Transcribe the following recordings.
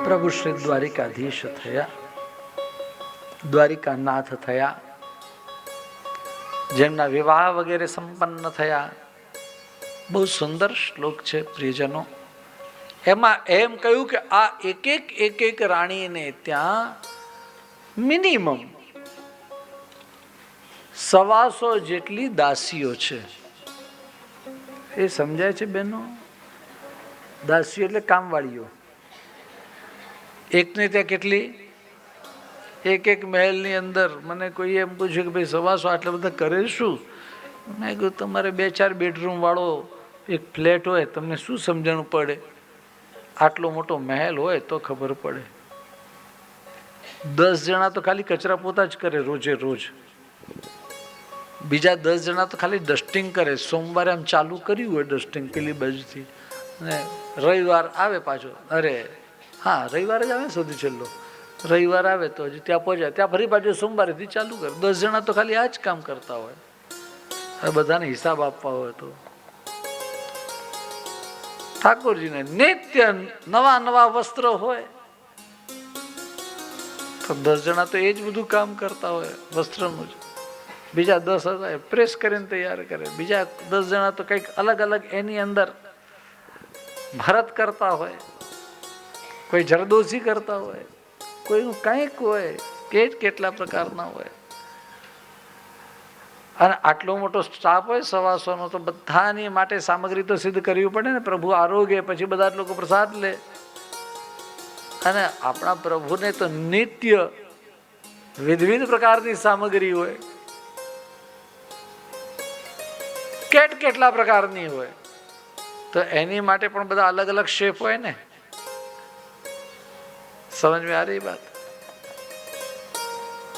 પ્રભુ શ્રી દ્વારિકાધીશ થયા, દ્વારિકાનાથ થયા, જેમના વિવાહ વગેરે સંપન્ન થયા. બહુ સુંદર શ્લોક છે પ્રિયજનો. એમાં એમ કહ્યું કે આ એક એક રાણીને ત્યાં મિનિમમ 125 જેટલી દાસીઓ છે. એ સમજાય છે બેનો? દાસીઓ એટલે કામવાળીઓ. એકને ત્યાં કેટલી? એક મહેલની અંદર મને કોઈ એમ પૂછ્યું કે ભાઈ 125 આટલા બધા કરે શું? મેં કહ્યું તમારે 2-4 બેડરૂમ વાળો એક ફ્લેટ હોય, તમને શું સમજણ પડે? આટલો મોટો મહેલ હોય તો ખબર પડે. 10 જણા તો ખાલી કચરા પોતા જ કરે રોજે રોજ. બીજા 10 જણા તો ખાલી ડસ્ટિંગ કરે. સોમવારે આમ ચાલુ કર્યું હોય ડસ્ટિંગ પેલી બાજુથી, અને રવિવાર આવે પાછો. અરે હા, રવિવારે જ આવે સૌથી છેલ્લો. રવિવાર આવે તો હજી ત્યાં પહોંચાય, ત્યાં ફરી પાછું સોમવારેથી ચાલુ કરે. 10 જણા તો ખાલી આ જ કામ કરતા હોય. હવે બધાને હિસાબ આપવા હોય તો ઠાકોરજીને નિત્ય નવા વસ્ત્ર હોય તો 10 જણા તો એ જ બધું કામ કરતા હોય વસ્ત્રનું જ. બીજા 10 પ્રેસ કરીને તૈયાર કરે. બીજા 10 જણા તો કંઈક અલગ અલગ એની અંદર ભરત કરતા હોય, કોઈ જરદોશી કરતા હોય, કોઈનું કંઈક હોય, કેટલા પ્રકારના હોય. અને આટલો મોટો સ્ટાફ હોય 125 તો બધાની માટે સામગ્રી તો સિદ્ધ કરવી પડે ને. પ્રભુ આરોગ્ય પછી બધા લોકો પ્રસાદ લે. અને આપણા પ્રભુને તો નિત્ય વિવિધ પ્રકારની સામગ્રી હોય, કેટલા પ્રકારની હોય. તો એની માટે પણ બધા અલગ અલગ શેફ હોય ને. સમજ में आ रही बात?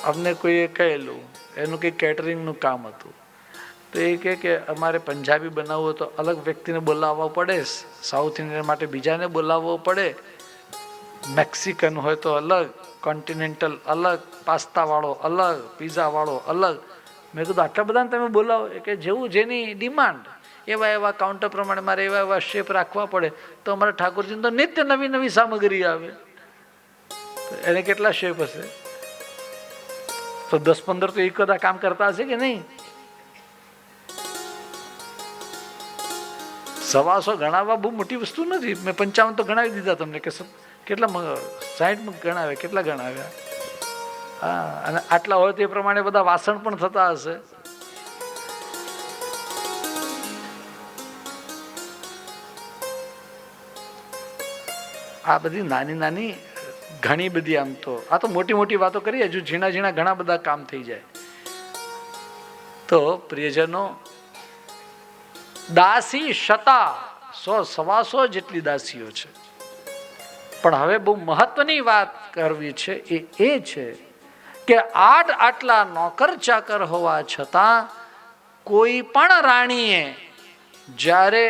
અમને કોઈએ કહેલું એનું કંઈક કેટરિંગનું કામ હતું, તો એ કહે કે અમારે પંજાબી બનાવવું તો અલગ વ્યક્તિને બોલાવવા પડે, સાઉથ ઇન્ડિયન માટે બીજાને બોલાવવો પડે, મેક્સિકન હોય તો અલગ, કોન્ટિનેન્ટલ અલગ, પાસ્તાવાળો અલગ, પીઝાવાળો અલગ. મેં કીધું આટલા બધાને તમે બોલાવો? કે જેવું જેની ડિમાન્ડ એવા કાઉન્ટર પ્રમાણે મારે એવા શેપ રાખવા પડે. તો અમારા ઠાકોરજીને તો નિત્ય નવી સામગ્રી આવે. તો એને કેટલા શેપ હશે? તો 10-15 તો એક બધા કામ કરતા હશે કે નહીં? 125 ગણાવવા બહુ મોટી વસ્તુ નથી. મેં 55 તો ગણાવી દીધા તમને. કે કેટલા 60 ગણાવ્યા? કેટલા ગણાવ્યા? હા, અને આટલા હોય તો એ પ્રમાણે બધા વાસણ પણ થતા હશે. આ બધી નાની ઘણી બધી, આમ તો આ તો મોટી વાતો કરી. હજુ ઝીણા ઘણા બધા કામ થઈ જાય. તો પ્રિયજનો, દાસી શતા 100-125 જેટલી દાસીઓ છે. પણ હવે બહુ મહત્વની વાત કરવી છે. એ છે કે આટલા નોકર ચાકર હોવા છતાં કોઈ પણ રાણીએ જ્યારે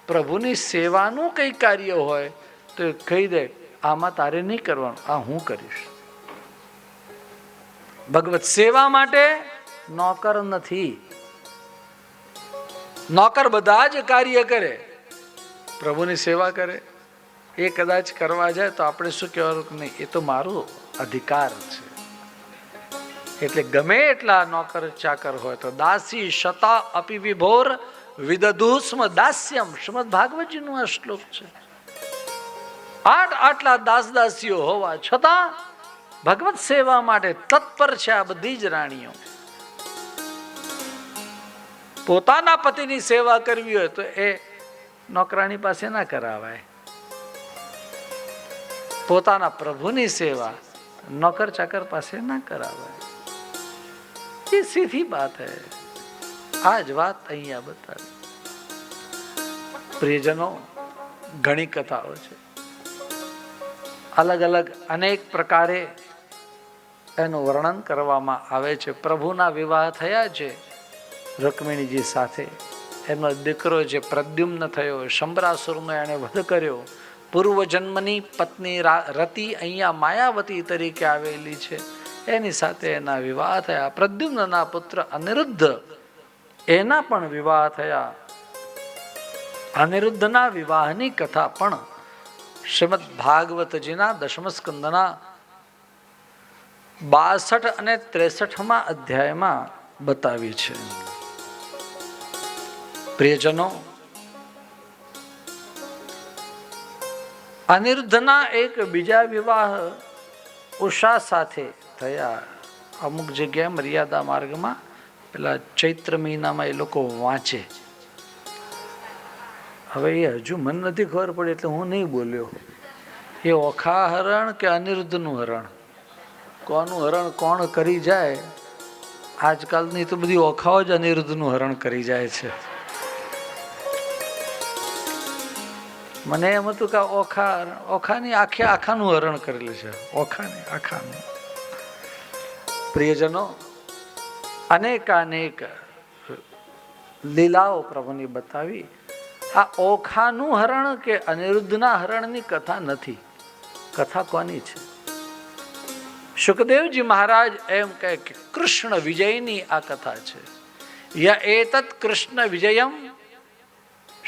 પ્રભુની સેવાનું કઈ કાર્ય હોય તો કહી દે આમાં તારે નહીં કરવાનું, આ હું કરીશ. ભગવત સેવા માટે નોકર નથી. નોકર બધા જ કાર્ય કરે, પ્રભુની સેવા કરે. એ કદાચ કરવા જાય તો આપણે શું કહેવાનું કે નહીં, એ તો મારો અધિકાર છે. એટલે ગમે એટલા નોકર ચાકર હોય તો દાસી શતા અપી વિભોર વિદધુસ્મ દાસ્યમ. શ્રીમદ ભાગવતજીનો આ શ્લોક છે. આટલા દાસીઓ હોવા છતાં ભગવત સેવા માટે તત્પર છે આ બધી જ રાણીઓ. પોતાના પતિની સેવા કરવી હોય તો એ નોકરાણી પાસે ના કરાવાય. પોતાના પ્રભુની સેવા નોકર ચાકર પાસે ના કરાવાય. એ સીધી બાત હૈ. આ જ વાત અહીંયા બતાવી. પ્રિયજનો, ઘણી કથાઓ છે. અલગ અલગ અનેક પ્રકારે એનું વર્ણન કરવામાં આવે છે. પ્રભુના વિવાહ થયા છે રૂકમિણીજી સાથે. એમનો દીકરો જે પ્રદ્યુમ્ન થયો, શંબરાસુરનો એણે વધ કર્યો. પૂર્વજન્મની પત્ની રતિ અહીંયા માયાવતી તરીકે આવેલી છે, એની સાથે એના વિવાહ થયા. પ્રદ્યુમ્નના પુત્ર અનિરુદ્ધ, એના પણ વિવાહ થયા. અનિરુદ્ધના વિવાહની કથા પણ શ્રીમદ ભાગવતજીના 10મ સ્કંદના 62 અને 63માં અધ્યાયમાં બતાવી છે. પ્રિયજનો, અનિરુદ્ધના એક બીજા વિવાહ ઉષા સાથે થયા. અમુક જગ્યાએ મર્યાદા માર્ગમાં પેલા ચૈત્ર મહિનામાં એ લોકો વાંચે. હવે એ હજુ મને નથી ખબર પડી એટલે હું નહીં બોલ્યો. એ ઓખા હરણ કે અનિરુદ્ધનું હરણ, કોનું હરણ કોણ કરી જાય. આજકાલની તો બધી ઓખાઓ જ અનિરુદ્ધનું હરણ કરી જાય છે. મને એમ હતું કે ઓખાની આખાનું હરણ કરેલું છે. ઓખાની આખાનું. પ્રિયજનો, અનેકાનેક લીલાઓ પ્રભુની બતાવી. આ ઓખાનું હરણ કે અનિરુદ્ધના હરણની કથા નથી. કથા કોની છે? સુખદેવજી મહારાજ એમ કહે કે કૃષ્ણ વિજયની આ કથા છે. ય એતત કૃષ્ણ વિજયમ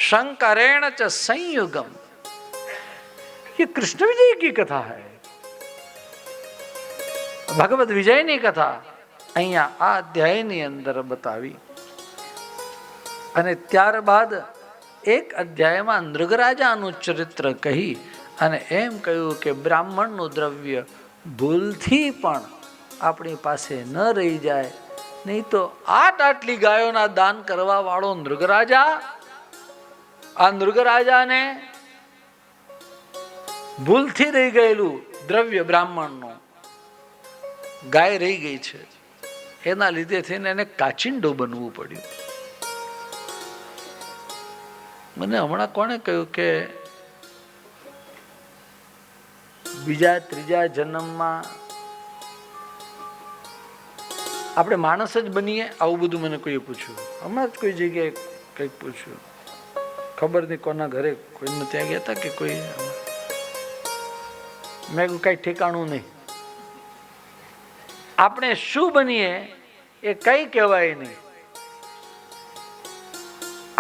शंकरेण च संयुगम. ये कृष्ण विजय की कथा है. भगवत विजयની કથા અહીંયા આ અધ્યાયની અંદર બતાવી. અને ત્યારબાદ એક અધ્યાયમાં નૃગરાજાનું ચરિત્ર કહી અને એમ કહ્યું કે બ્રાહ્મણનું દ્રવ્ય ભૂલથી પણ આપણી પાસે ન રહી જાય, નહીં તો આટલી ગાયોના દાન કરવા વાળો નૃગરાજા, આ નૃગરાજાને ભૂલથી રહી ગયેલું દ્રવ્ય બ્રાહ્મણનું ગાય રહી ગઈ છે, એના લીધે થઈને એને કાચિંડો બનવું પડ્યું. મને હમણાં કોણે કહ્યું કે બીજા ત્રીજા જન્મમાં આપણે માણસ જ બનીએ? આવું બધું મને કોઈએ પૂછ્યું. હમણાં જ કોઈ જગ્યાએ કંઈક પૂછ્યું, ખબર નહીં કોના ઘરે, કોઈને ત્યાં ગયા હતા કે કોઈ. મેં કઈ ઠેકાણું નહીં. આપણે શું બનીએ એ કઈ કહેવાય નહીં.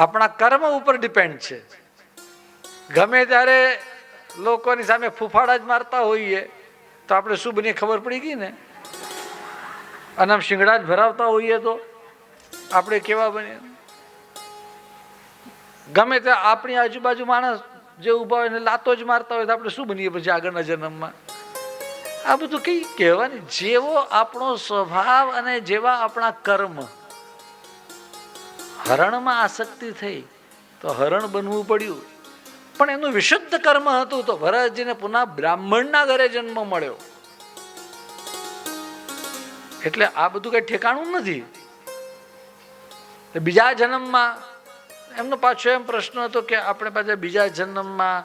આપણા કર્મ ઉપર ડિપેન્ડ છે. ગમે ત્યારે લોકોની સામે ફૂફાડા જ મારતા હોઈએ તો આપણે શું બનીએ ખબર પડી ગઈ ને. અને આમ શિંગડા જ ભરાવતા હોઈએ તો આપણે કેવા બનીએ. ગમે ત્યાં આપણી આજુબાજુ માણસ જે ઉભા હોય એને લાતો જ મારતા હોય તો આપણે શું બનીએ પછી આગળના જન્મમાં? આ બધું કઈ કહેવાની. જેવો આપણો સ્વભાવ અને જેવા આપણા કર્મ. હરણમાં આસક્તિ થઈ તો હરણ બનવું પડ્યું, પણ એનું વિશુદ્ધ કર્મ હતું તો ભરતજીને પુનઃ બ્રાહ્મણના ઘરે જન્મ મળ્યો. એટલે આ બધું કઈ ઠેકાણું નથી. બીજા જન્મમાં એમનો પાછો એમ પ્રશ્ન હતો કે આપણે પાછા બીજા જન્મમાં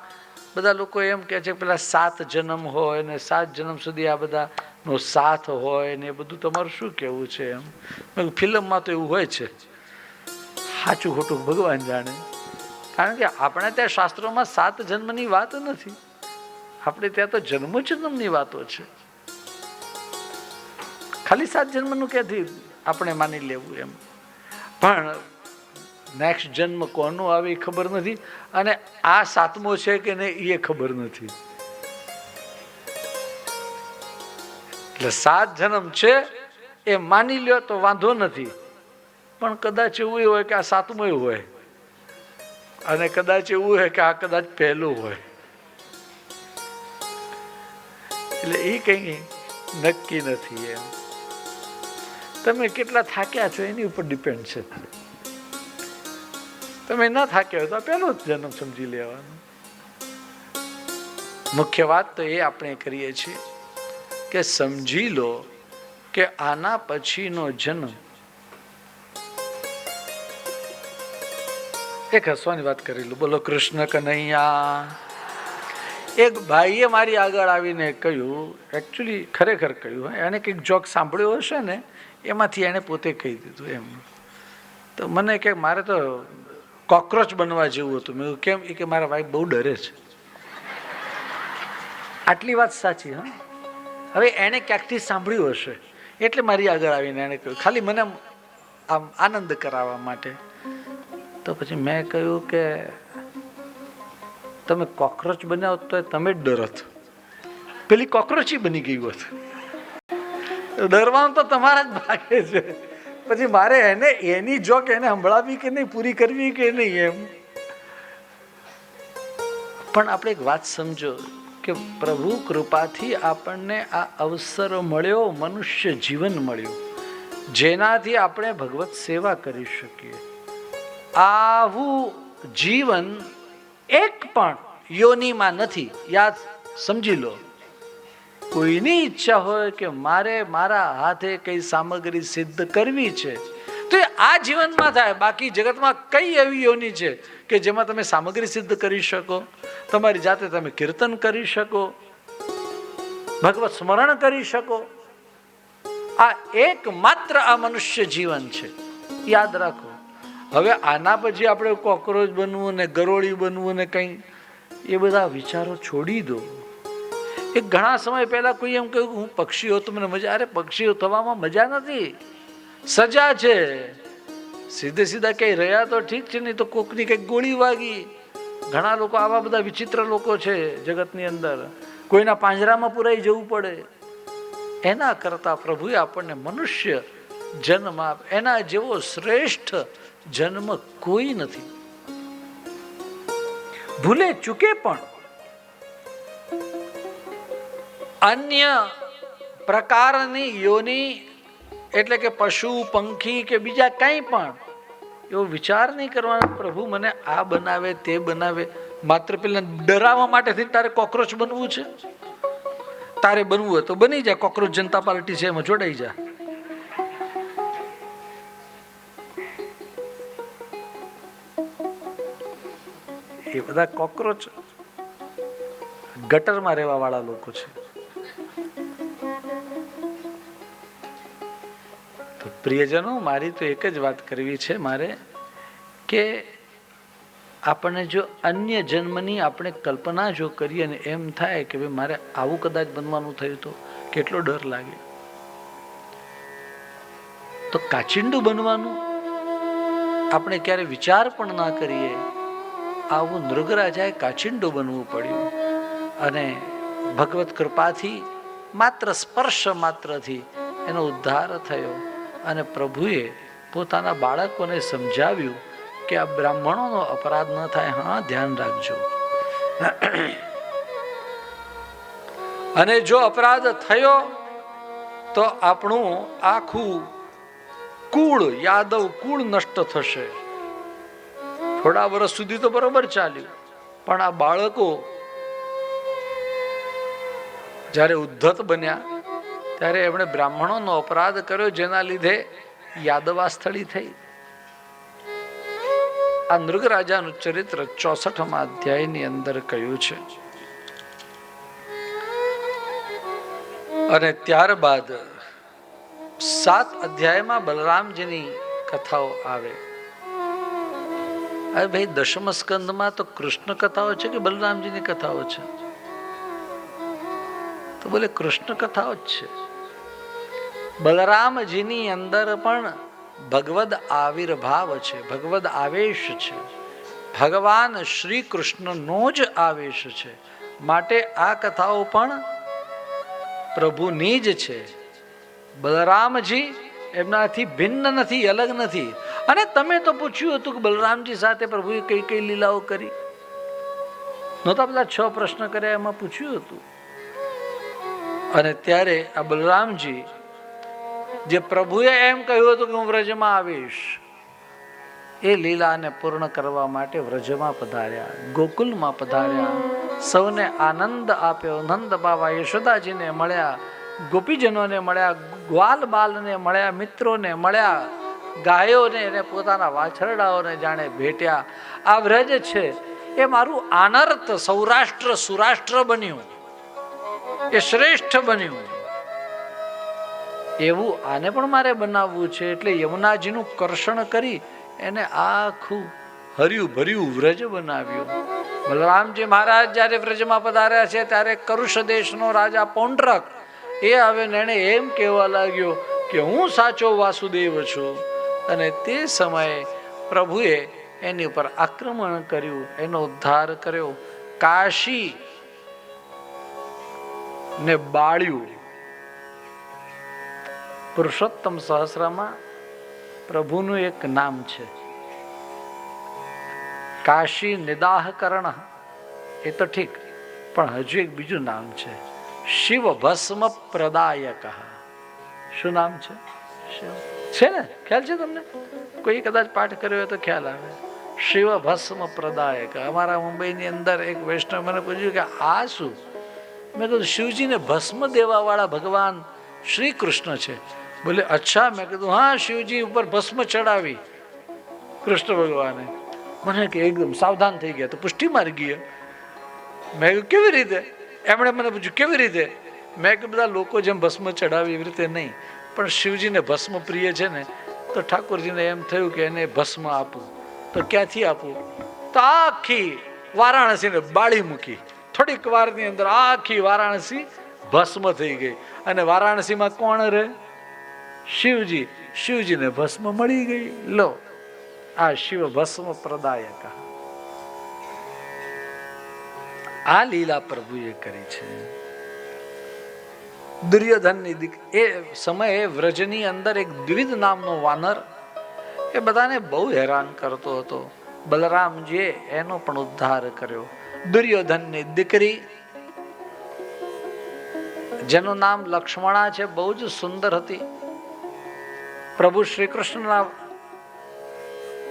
બધા લોકો એમ કહે છે પેલા 7 જન્મ હોય ને 7 જન્મ સુધી આ બધાનો સાથ હોય ને એ બધું તમારું શું કહેવું છે? એમ ફિલ્મમાં તો એવું હોય છે, સાચું ખોટું ભગવાન જાણે. કારણ કે આપણે ત્યાં શાસ્ત્રોમાં 7 જન્મની વાત નથી. આપણે ત્યાં તો જન્મોજન્મની વાતો છે. ખાલી 7 જન્મનું ક્યાંથી આપણે માની લેવું એમ. પણ નેક્સ્ટ જન્મ કોનો આવે એ ખબર નથી, અને આ 7મો છે કે નહીં એ ખબર નથી. એટલે 7 જન્મ છે એ માની લ્યો તો વાંધો નથી, પણ કદાચ એવું હોય કે આ 7મો હોય, અને કદાચ એવું હોય કે આ કદાચ પહેલું હોય. એટલે એ કઈ નક્કી નથી. એમ તમે કેટલા થાક્યા છો એની ઉપર ડિપેન્ડ છે. તમે ના થાક્યા હોય તો પહેલો જ જન્મ સમજી લેવાનો. મુખ્ય વાત તો એ આપણે કરીએ છીએ કે સમજી લો કે આના પછીનો જન્મ. એક હસવાની વાત કરી લો. બોલો કૃષ્ણ કનૈયા. એક ભાઈએ મારી આગળ આવીને કહ્યું, એકચ્યુઅલી ખરેખર કહ્યું, એને કંઈક જોક સાંભળ્યો હશે ને એમાંથી એને પોતે કહી દીધું એમ. તો મને કે મારે તો કોક્રોચ બનવા જેવું હતું. મેં કેમ? એ કે મારા વાઈફ બહુ ડરે છે. આટલી વાત સાચી. હા, હવે એને ક્યાંકથી સાંભળ્યું હશે એટલે મારી આગળ આવીને એને કહ્યું, ખાલી મને આમ આનંદ કરાવવા માટે. તો પછી મેં કહ્યું કે તમે કોકરોચ બન્યા હોત તો તમે જ ડરત, પેલી કોકરોચી બની ગઈ હોત. ડરવાનું તો તમારા જ ભાગે છે. પછી મારે એને એની જોક એને સંભળાવી કે નહીં, પૂરી કરવી કે નહીં એમ. પણ આપણે એક વાત સમજો કે પ્રભુ કૃપાથી આપણને આ અવસર મળ્યો, મનુષ્ય જીવન મળ્યું, જેનાથી આપણે ભગવત સેવા કરી શકીએ. આવું જીવન એક પણ યોનિમાં નથી. યાદ સમજી લો. કોઈની ઈચ્છા હોય કે મારે મારા હાથે કઈ સામગ્રી સિદ્ધ કરવી છે તો એ આ જીવનમાં થાય. બાકી જગતમાં કઈ એવી યોની છે કે જેમાં તમે સામગ્રી સિદ્ધ કરી શકો, તમારી જાતે તમે કીર્તન કરી શકો, ભગવત સ્મરણ કરી શકો? આ એકમાત્ર આ મનુષ્ય જીવન છે. યાદ રાખો. હવે આના પછી આપણે કોકરોચ બનવું ને ગરોળી બનવું ને કંઈ એ બધા વિચારો છોડી દો. એક ઘણા સમય પહેલા કોઈ એમ કહ્યું હું પક્ષી હોત તો મને મજા. અરે પક્ષીઓ થવામાં મજા નથી, સજા છે. સીધે સીધા ક્યાંય રહ્યા તો ઠીક છે, નહીં તો કોકની કંઈક ગોળી વાગી. ઘણા લોકો આવા બધા વિચિત્ર લોકો છે જગતની અંદર, કોઈના પાંજરામાં પુરાઈ જવું પડે. એના કરતા પ્રભુએ આપણને મનુષ્ય જન્મ આપ, એના જેવો શ્રેષ્ઠ જન્મ કોઈ નથી. ભૂલે ચૂકે પણ અન્ય પ્રકારની યોની એટલે કે પશુ પંખી કે બીજા કંઈ પણ એવો વિચાર નહીં કરવાનો પ્રભુ મને આ બનાવે તે બનાવે. માત્ર પેલા ડરાવવા માટે તારે કોકરોચ બનવું છે? તારે બનવું હોય તો બની જાય. કોકરોચ જનતા પાર્ટી છે, એમાં જોડાઈ જા. એ બધા કોકરોચ ગટરમાં રહેવા વાળા લોકો છે. તો પ્રિયજનો, મારી તો એક જ વાત કરવી છે મારે કે આપણને જો અન્ય જન્મની આપણે કલ્પના જો કરીએ અને એમ થાય કે ભાઈ મારે આવું કદાચ બનવાનું થયું તો કેટલો ડર લાગે. તો કાચિંડું બનવાનું આપણે ક્યારે વિચાર પણ ના કરીએ. આવું નૃગરાજાએ કાચિંડું બનવું પડ્યું અને ભગવત કૃપાથી માત્ર સ્પર્શ માત્રથી એનો ઉદ્ધાર થયો. અને પ્રભુએ પોતાના બાળકોને સમજાવ્યું કે આ બ્રાહ્મણોનો અપરાધ ન થાય, હા ધ્યાન રાખજો. અને જો અપરાધ થયો તો આપણું આખું કુળ, યાદવ કુળ નષ્ટ થશે. થોડા વર્ષ સુધી તો બરોબર ચાલ્યું, પણ આ બાળકો જ્યારે ઉદ્ધત બન્યા ત્યારે એમણે બ્રાહ્મણોનો અપરાધ કર્યો, જેના લીધે યાદવા સ્થળી થઈ. આ નૃગરાજાનું ચરિત્ર 64મા અધ્યાયની અંદર કહ્યું છે. અને ત્યારબાદ 7 અધ્યાયમાં બલરામજીની કથાઓ આવે. અરે ભાઈ, દશમ સ્કંદમાં તો કૃષ્ણ કથાઓ છે કે બલરામજીની કથાઓ છે? તો બોલે કૃષ્ણ કથાઓ જ છે. બલરામજીની અંદર પણ ભગવદ આવિર્ભાવ છે, ભગવદ આવેશ છે, ભગવાન શ્રી કૃષ્ણનો જ આવેશ છે. માટે આ કથાઓ પણ પ્રભુની જ છે. બલરામજી એમનાથી ભિન્ન નથી, અલગ નથી. અને તમે તો પૂછ્યું હતું કે બલરામજી સાથે પ્રભુએ કઈ કઈ લીલાઓ કરી? નહોતા પેલા 6 પ્રશ્ન કર્યા, એમાં પૂછ્યું હતું. અને ત્યારે આ બલરામજી જે પ્રભુએ એમ કહ્યું હતું કે હું વ્રજમાં આવીશ, એ લીલાને પૂર્ણ કરવા માટે વ્રજમાં પધાર્યા, ગોકુલમાં પધાર્યા, સૌને આનંદ આપ્યો. નંદ બાબા યશોદાજીને મળ્યા, ગોપીજનોને મળ્યા, ગ્વાલ બાલને મળ્યા, મિત્રોને મળ્યા, ગાયોને અને પોતાના વાછરડાઓને જાણે ભેટ્યા. આ વ્રજ છે એ મારું આનર્ત સૌરાષ્ટ્ર સુરાષ્ટ્ર બન્યું, એ શ્રેષ્ઠ બન્યું. એવું આને પણ મારે બનાવવું છે. એટલે યમુનાજીનું કર્ષણ કરી એને આખું હર્યું ભર્યું વ્રજ બનાવ્યું. બલરામજી મહારાજ જ્યારે વ્રજમાં પધાર્યા છે ત્યારે કરુષ દેશનો રાજા પૌંડ્રક એ હવે એને એમ કહેવા લાગ્યો કે હું સાચો વાસુદેવ છું. અને તે સમયે પ્રભુએ એની ઉપર આક્રમણ કર્યું, એનો ઉદ્ધાર કર્યો. કાશી ને બાળ્યું. પુરુષોત્તમ સહસ્રમાં પ્રભુનું એક નામ છે, કાશી નિદાહકરણ. એ તો ઠીક, પણ હજુ એક બીજું નામ છે, શિવ ભસ્મ પ્રદાયક. શું નામ છે? છે ને, ખ્યાલ છે તમને? કોઈ કદાચ પાઠ કર્યો હોય તો ખ્યાલ આવે. શિવ ભસ્મ પ્રદાયક. અમારા મુંબઈની અંદર એક વૈષ્ણવ મને પૂછ્યું કે આ શું? મેં કીધું શિવજીને ભસ્મ દેવા વાળા ભગવાન શ્રી કૃષ્ણ છે. બોલે અચ્છા. મેં કીધું હા, શિવજી ઉપર ભસ્મ ચડાવી કૃષ્ણ ભગવાને. મને કે એકદમ સાવધાન થઈ ગયા, તો પુષ્ટિ મારી ગઈ. મેં કીધું કેવી રીતે? એમણે મને પૂછ્યું કેવી રીતે? મેં કીધું બધા લોકો જેમ ભસ્મ ચડાવી એવી રીતે નહીં, પણ શિવજીને ભસ્મ પ્રિય છે ને, તો ઠાકોરજીને એમ થયું કે એને ભસ્મ આપું. તો ક્યાંથી આપું? તો આખી વારાણસીને બાળી મૂકી. થોડીક વારની અંદર આખી વારાણસી ભસ્મ થઈ ગઈ. અને વારાણસીમાં કોણ રહે? શિવજી. શિવજીને ભસ્મ મળી ગઈ. લો, આ શિવ ભસ્મ પ્રદાયક. આ લીલા પ્રભુએ કરી છે. દુર્યોધનની એ સમયે વ્રજની અંદર એક દ્વિધ નામનો વાનર એ બધાને બહુ હેરાન કરતો હતો. બલરામજીએ એનો પણ ઉદ્ધાર કર્યો. દુર્યોધનની દીકરી જેનું નામ લક્ષ્મણા છે, બહુ જ સુંદર હતી. પ્રભુ શ્રી કૃષ્ણના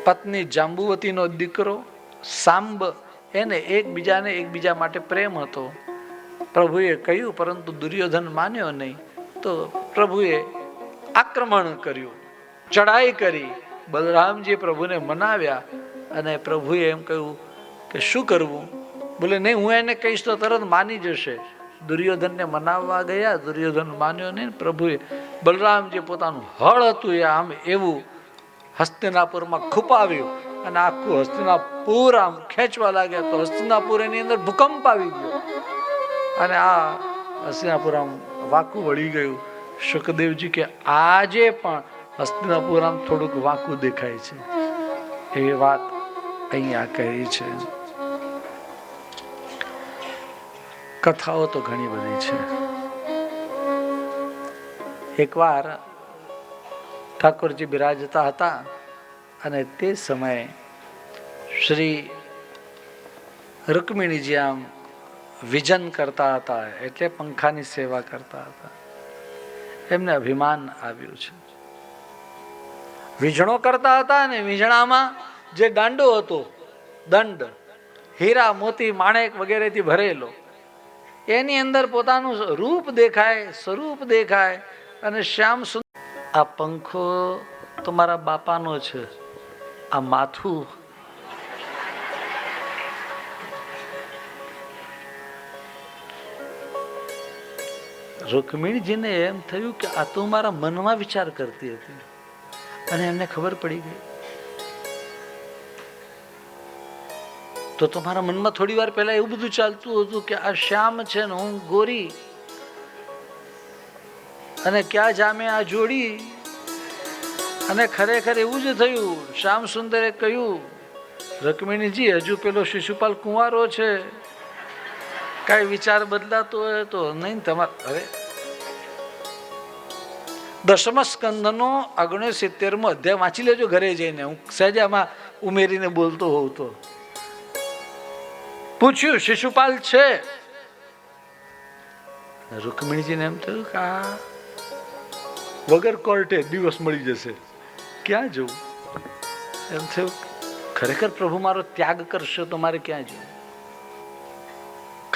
પત્ની જાંબુવતીનો દીકરો સાંબ, એને એકબીજા માટે પ્રેમ હતો. પ્રભુએ કહ્યું, પરંતુ દુર્યોધન માન્યો નહીં. તો પ્રભુએ આક્રમણ કર્યું, ચડાઈ કરી. બલરામજી પ્રભુને મનાવ્યા અને પ્રભુએ એમ કહ્યું કે શું કરવું? બોલે નહીં, હું એને કહીશ તો તરત માની જશે. દુર્યોધનને મનાવવા ગયા, દુર્યોધન માન્યો નહીં. પ્રભુએ બલરામજી પોતાનું હળ હતું એ આમ એવું હસ્તિનાપુરમાં ખૂપાવ્યું અને આખું હસ્તિનાપુર આમ ખેંચવા લાગ્યા. તો હસ્તિનાપુર એની અંદર ભૂકંપ આવી ગયો અને આ હસ્તિનાપુર આમ વાંકું વળી ગયું. શુકદેવજી કે આજે પણ હસ્તિનાપુર આમ થોડુંક વાંકું દેખાય છે. એવી વાત અહીંયા કહી છે. કથાઓ તો ઘણી બધી છે. એકવાર ઠાકોરજી બિરાજતા હતા અને તે સમયે શ્રી રૂકમિણીજી આમ વિજન કરતા હતા, એટલે પંખાની સેવા કરતા હતા. એમને અભિમાન આવ્યું છે. વીજણો કરતા હતા અને વીજણામાં જે દાંડો હતો, દંડ હીરા મોતી માણેક વગેરેથી ભરેલો, એની અંદર પોતાનું રૂપ દેખાય, સ્વરૂપ દેખાય અને શ્યામ સુંદર. આ પંખો તો મારા બાપાનો છે, આ માથું રૂકમિણીજીને એમ થયું કે આ તો મારા મનમાં વિચાર કરતી હતી અને એમને ખબર પડી ગઈ. તો તમારા મનમાં થોડી વાર પહેલા એવું બધું ચાલતું હતું કે આ શ્યામ છે ને હું ગોરી, અને ક્યાં જામે આ જોડી. અને ખરેખર એવું જ થયું. શ્યામ સુંદરે કહ્યું, રૂકમિણીજી હજુ પેલો શિશુપાલ કુંવારો છે, કઈ વિચાર બદલાતો હોય તો નહીં. તમારે અરે દશમ સ્કંદનો 69મો અધ્યાય વાંચી લેજો ઘરે જઈને. હું સહેજ આમાં ઉમેરીને બોલતો હોઉં તો. પૂછ્યું શિશુપાલ છે? રૂકમિણીજીને એમ થયું કે આ વગર કોર્ટે દિવસ મળી જશે, ક્યાં જવું? એમ થયું ખરેખર પ્રભુ મારો ત્યાગ કરશે તો મારે ક્યાં જવું?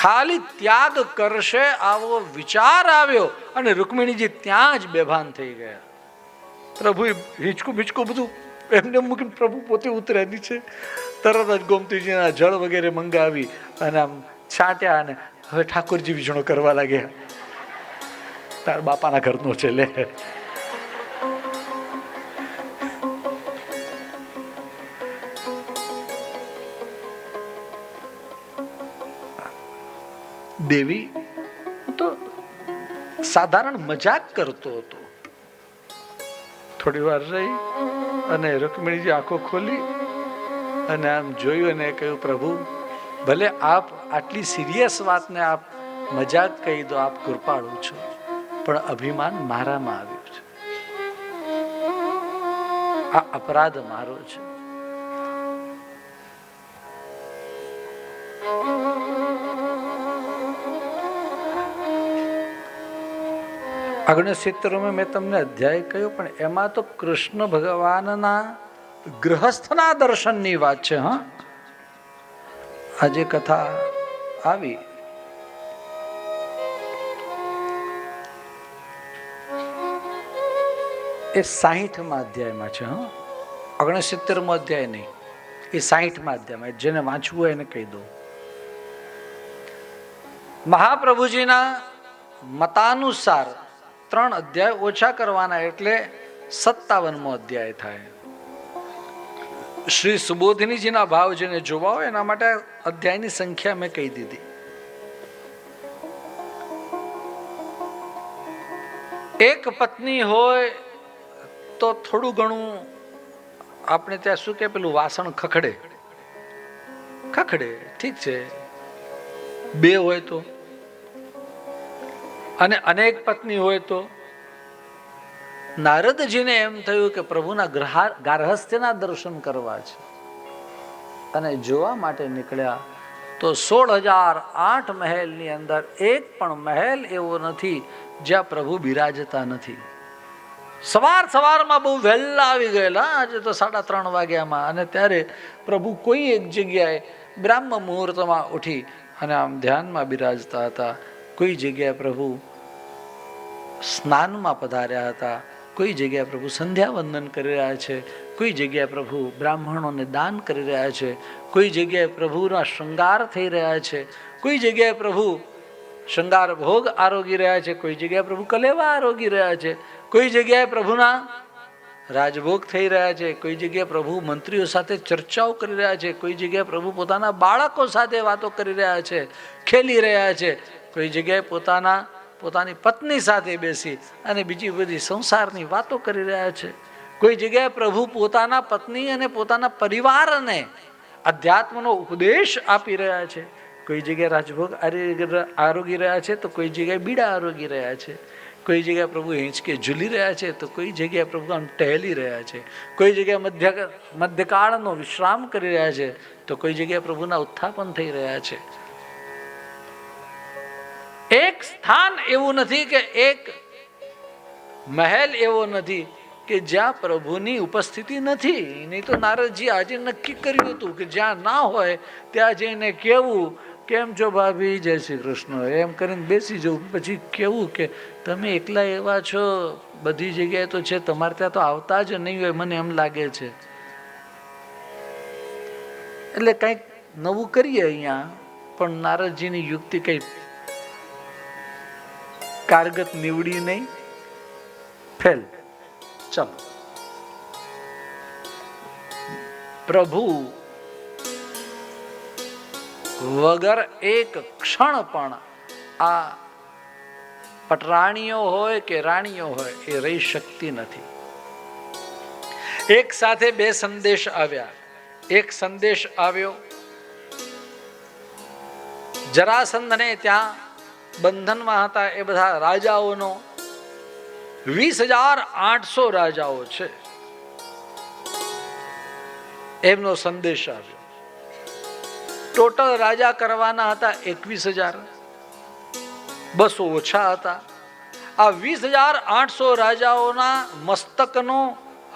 ખાલી ત્યાગ કરશે આવો વિચાર આવ્યો અને રૂકમિણીજી ત્યાં જ બેભાન થઈ ગયા. પ્રભુ હિંચકું બીચકું બધું એમને મૂકીને પ્રભુ પોતે ઉતર્યા છે. તરત જ ગોમતીજીના જળ વગેરે મંગાવી અને આમ છાંટ્યા અને હવે ઠાકોરજી વિજણો કરવા લાગ્યા. તાર બાપાના ઘરનો છે લે. દેવી તો સાધારણ મજાક કરતો હતો. થોડી વાર રહી અને રૂકમિણીજી આંખો ખોલી અને આમ જોયું અને કહ્યું, પ્રભુ ભલે આપ આટલી સિરિયસ વાતને આપ મજાક કહી દો, આપ કૃપાળુ છો, પણ અભિમાન મારામાં આવ્યું છે, આ અપરાધ મારો છે. અગ્નિસિત્રમાં મેં તમને અધ્યાય કહ્યું, પણ એમાં તો કૃષ્ણ ભગવાનના ગૃહસ્થના દર્શનની વાત છે. હા, આજે કથા આવી એ 60મા અધ્યાયમાં છે. હા, 69મો અધ્યાય નહીં, એ 60મા અધ્યાયમાં. જેને વાંચવું હોય એને કહી દો. મહાપ્રભુજીના મતાનુસાર 3 અધ્યાય ઓછા કરવાના એટલે 57મો અધ્યાય થાય. શ્રી સુબોધિનીજીના ભાવ જેને જોવા હોય એના માટે અધ્યાયની સંખ્યા મેં કહી દીધી. એક પત્ની હોય તો થોડું ઘણું આપણે ત્યાં શું કે પેલું વાસણ ખખડે, ઠીક છે. 2 હોય તો, અને અનેક પત્ની હોય તો. નારદજીને એમ થયું કે પ્રભુના ગાર્હસ્થ્યના દર્શન કરવા છે અને જોવા માટે નીકળ્યા. તો 16,008 મહેલની અંદર એક પણ મહેલ એવો નથી જ્યાં પ્રભુ બિરાજતા નથી. સવારમાં બહુ વહેલા આવી ગયેલા, આજે તો 3:30 વાગ્યામાં, અને ત્યારે પ્રભુ કોઈ એક જગ્યાએ બ્રાહ્મ મુહૂર્તમાં ઉઠી અને આમ ધ્યાનમાં બિરાજતા હતા. કોઈ જગ્યાએ પ્રભુ સ્નાનમાં પધાર્યા હતા, કોઈ જગ્યાએ પ્રભુ સંધ્યા વંદન કરી રહ્યા છે, કોઈ જગ્યાએ પ્રભુ બ્રાહ્મણોને દાન કરી રહ્યા છે, કોઈ જગ્યાએ પ્રભુના શૃંગાર થઈ રહ્યા છે, કોઈ જગ્યાએ પ્રભુ શૃંગાર ભોગ આરોગી રહ્યા છે, કોઈ જગ્યાએ પ્રભુ કલેવા આરોગી રહ્યા છે, કોઈ જગ્યાએ પ્રભુના રાજભોગ થઈ રહ્યા છે, કોઈ જગ્યાએ પ્રભુ મંત્રીઓ સાથે ચર્ચાઓ કરી રહ્યા છે, કોઈ જગ્યાએ પ્રભુ પોતાના બાળકો સાથે વાતો કરી રહ્યા છે, ખેલી રહ્યા છે, કોઈ જગ્યાએ પોતાની પત્ની સાથે બેસી અને બીજી બધી સંસારની વાતો કરી રહ્યા છે, કોઈ જગ્યાએ પ્રભુ પોતાના પત્ની અને પોતાના પરિવારને અધ્યાત્મનો ઉપદેશ આપી રહ્યા છે, કોઈ જગ્યાએ રાજભોગ આરોગી રહ્યા છે, તો કોઈ જગ્યાએ બીડા આરોગી રહ્યા છે, કોઈ જગ્યાએ પ્રભુ હિંચકે ઝૂલી રહ્યા છે, તો કોઈ જગ્યાએ પ્રભુ આમ ટહેલી રહ્યા છે, કોઈ જગ્યાએ મધ્યકાળનો વિશ્રામ કરી રહ્યા છે, તો કોઈ જગ્યાએ પ્રભુના ઉત્થાપન થઈ રહ્યા છે. એક સ્થાન એવું નથી કે એક મહેલ એવો નથી કે જ્યાં પ્રભુની ઉપસ્થિતિ નથી. નહીં તો નારદજી આજે નક્કી કર્યું હતું કે જ્યાં ના હોય ત્યાં જઈને કેવું, કેમ છો ભાભી, જય શ્રી કૃષ્ણ, એમ કરીને બેસી જવું. પછી કેવું કે તમે એકલા એવા છો, બધી જગ્યાએ તો છે, તમારે ત્યાં તો આવતા જ નહીં હોય, મને એમ લાગે છે. એટલે કંઈક નવું કરીએ અહીંયા, પણ નારદજીની યુક્તિ કઈ કારગત નીવડી નહીં, ફેલ. ચલો, પ્રભુ વગર એક ક્ષણ પણ આ પટરાણીઓ હોય કે રાણીઓ હોય એ રહી શકતી નથી. એક સાથે 2 સંદેશ આવ્યા. એક સંદેશ આવ્યો જરાસંધને, ત્યાં બંધનમાં હતા એ બધા રાજાઓનો. 20,800 રાજાઓ છે, એમનો સંદેશ આવ્યો. ટોટલ રાજા કરવાના હતા 21,000, 200 ઓછા હતા. આ 20,800 રાજાઓના મસ્તકનો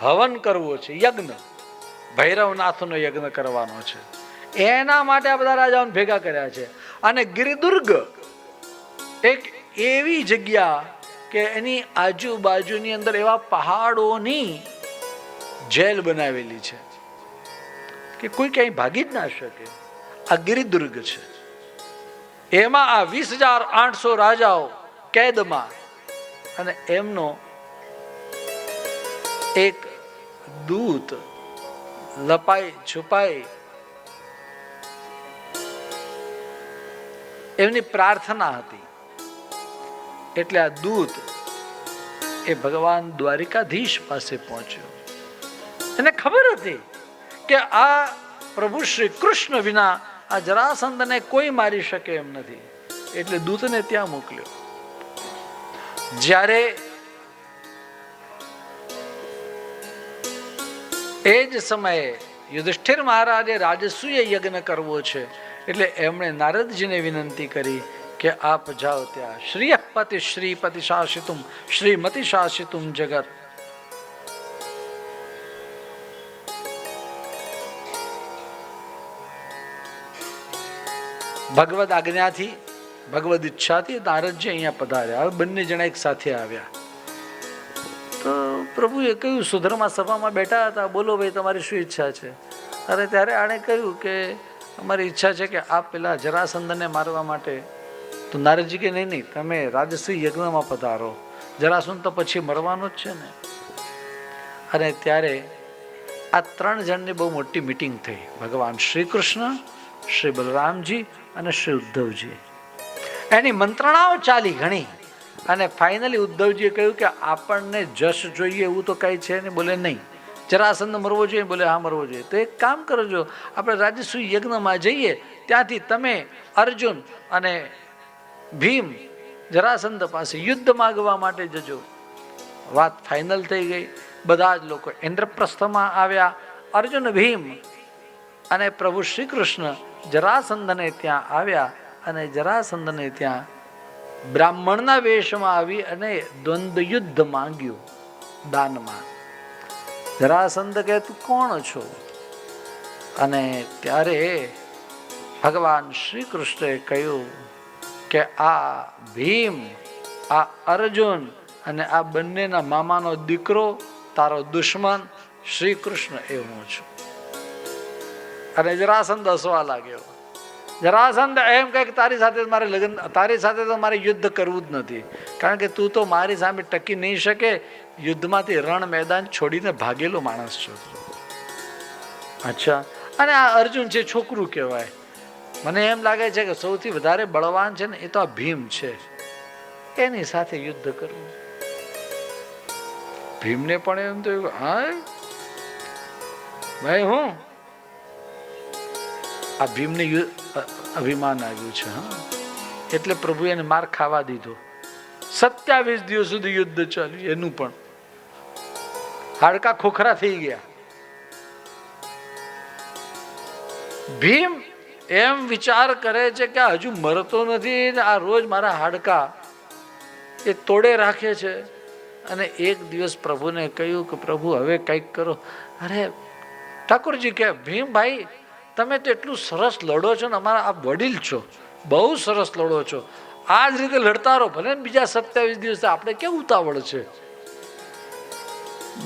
હવન કરવો છે, યજ્ઞ, ભૈરવનાથનો યજ્ઞ કરવાનો છે. એના માટે આ બધા રાજાઓને ભેગા કર્યા છે. અને ગિરિદુર્ગ એક એવી જગ્યા કે એની આજુબાજુની અંદર એવા પહાડોની જેલ બનાવેલી છે કે કોઈ ક્યાંય ભાગી જ ના શકે. આ ગિરિદુર્ગ છે. એમાં આ 20,800 રાજાઓ કેદમાં, અને એમનો એક દૂત લપાઈ છુપાઈ એમની પ્રાર્થના હતી. એટલે આ દૂત એ ભગવાન દ્વારિકાધીશ પાસે પહોંચ્યો. એને ખબર હતી કે આ પ્રભુ શ્રી કૃષ્ણ વિના આ જરાસંધને કોઈ મારી શકે એમ નથી, એટલે દૂતને ત્યાં મોકલ્યો. જ્યારે એ જ સમયે યુધિષ્ઠિર મહારાજે રાજસૂય યજ્ઞ કરવો છે, એટલે એમણે નારદજીને વિનંતી કરી કે આપ જાઓ ત્યાં. શ્રીયપતિ શ્રીપતિ શાસિતુમ શ્રીમતિ શાસિતુમ જગત. ભગવદ આજ્ઞાથી ભગવદ ઈચ્છાથી નારદજી અહીંયા પધાર્યા. બંને જણા એક સાથે આવ્યા તો પ્રભુએ કહ્યું, સુધર્મા સભામાં બેઠા હતા, બોલો ભાઈ તમારી શું ઈચ્છા છે? અને ત્યારે આણે કહ્યું કે અમારી ઈચ્છા છે કે આપ પેલા જરાસંધને મારવા માટે. તો નારદજી કે નહીં નહીં, તમે રાજસૂય યજ્ઞમાં પધારો, જરાસંધ તો પછી મરવાનો જ છે ને. અને ત્યારે આ 3 જણની બહુ મોટી મીટિંગ થઈ. ભગવાન શ્રી કૃષ્ણ, શ્રી બલરામજી અને શ્રી ઉદ્ધવજી. એની મંત્રણાઓ ચાલી ઘણી, અને ફાઇનલી ઉદ્ધવજીએ કહ્યું કે આપણને જશ જોઈએ એવું તો કઈ છે ને. બોલે નહીં. જરાસંધ મરવો જોઈએ? બોલે હા મરવો જોઈએ. તો એક કામ કરજો, આપણે રાજસૂય યજ્ઞમાં જઈએ, ત્યાંથી તમે અર્જુન અને ભીમ જરાસંધ પાસે યુદ્ધ માગવા માટે જજો. વાત ફાઇનલ થઈ ગઈ. બધા જ લોકો ઇન્દ્રપ્રસ્થમાં આવ્યા. અર્જુન, ભીમ અને પ્રભુ શ્રી કૃષ્ણ જરાસંધને ત્યાં આવ્યા, અને જરાસંધને ત્યાં બ્રાહ્મણના વેશમાં આવી અને દ્વંદ્વ યુદ્ધ માંગ્યું દાનમાં. જરાસંધ કહે તું કોણ છો? અને ત્યારે ભગવાન શ્રી કૃષ્ણએ કહ્યું કે આ ભીમ, આ અર્જુન અને આ બંનેના મામાનો દીકરો, તારો દુશ્મન શ્રી કૃષ્ણ એ હું છું. અને જરાસંધ હસવા લાગ્યો. જરાસંધ એમ કહે કે તારી સાથે મારે લગ્ન, તારી સાથે તો મારે યુદ્ધ કરવું જ નથી, કારણ કે તું તો મારી સામે ટકી નહીં શકે. યુદ્ધમાંથી રણ મેદાન છોડીને ભાગેલો માણસ છો. અચ્છા. અને આ અર્જુન છે, છોકરું કહેવાય. મને એમ લાગે છે કે સૌથી વધારે બળવાન છે ને એ તો આ ભીમ છે, એની સાથે યુદ્ધ કરવું. ભીમને પણ એમ થયું, હા ભાઈ હું. આ ભીમને અભિમાન આવ્યું છે. હા, એટલે પ્રભુ એને માર ખાવા દીધો. 27 દિવસ સુધી યુદ્ધ ચાલ્યું. એનું પણ હાડકા ખોખરા થઈ ગયા. ભીમ એમ વિચાર કરે છે કે હજુ મરતો નથી, આ રોજ મારા હાડકા એ તોડે રાખે છે. અને એક દિવસ પ્રભુને કહ્યું કે પ્રભુ હવે કંઈક કરો. અરે ઠાકોરજી કે ભીમ ભાઈ તમે તો એટલું સરસ લડો છો ને, અમારા આ વડીલ છો, બહુ સરસ લડો છો, આ જ રીતે લડતા રહો, ભલે બીજા 27 દિવસે આપણે કેવું ઉતાવળ છે.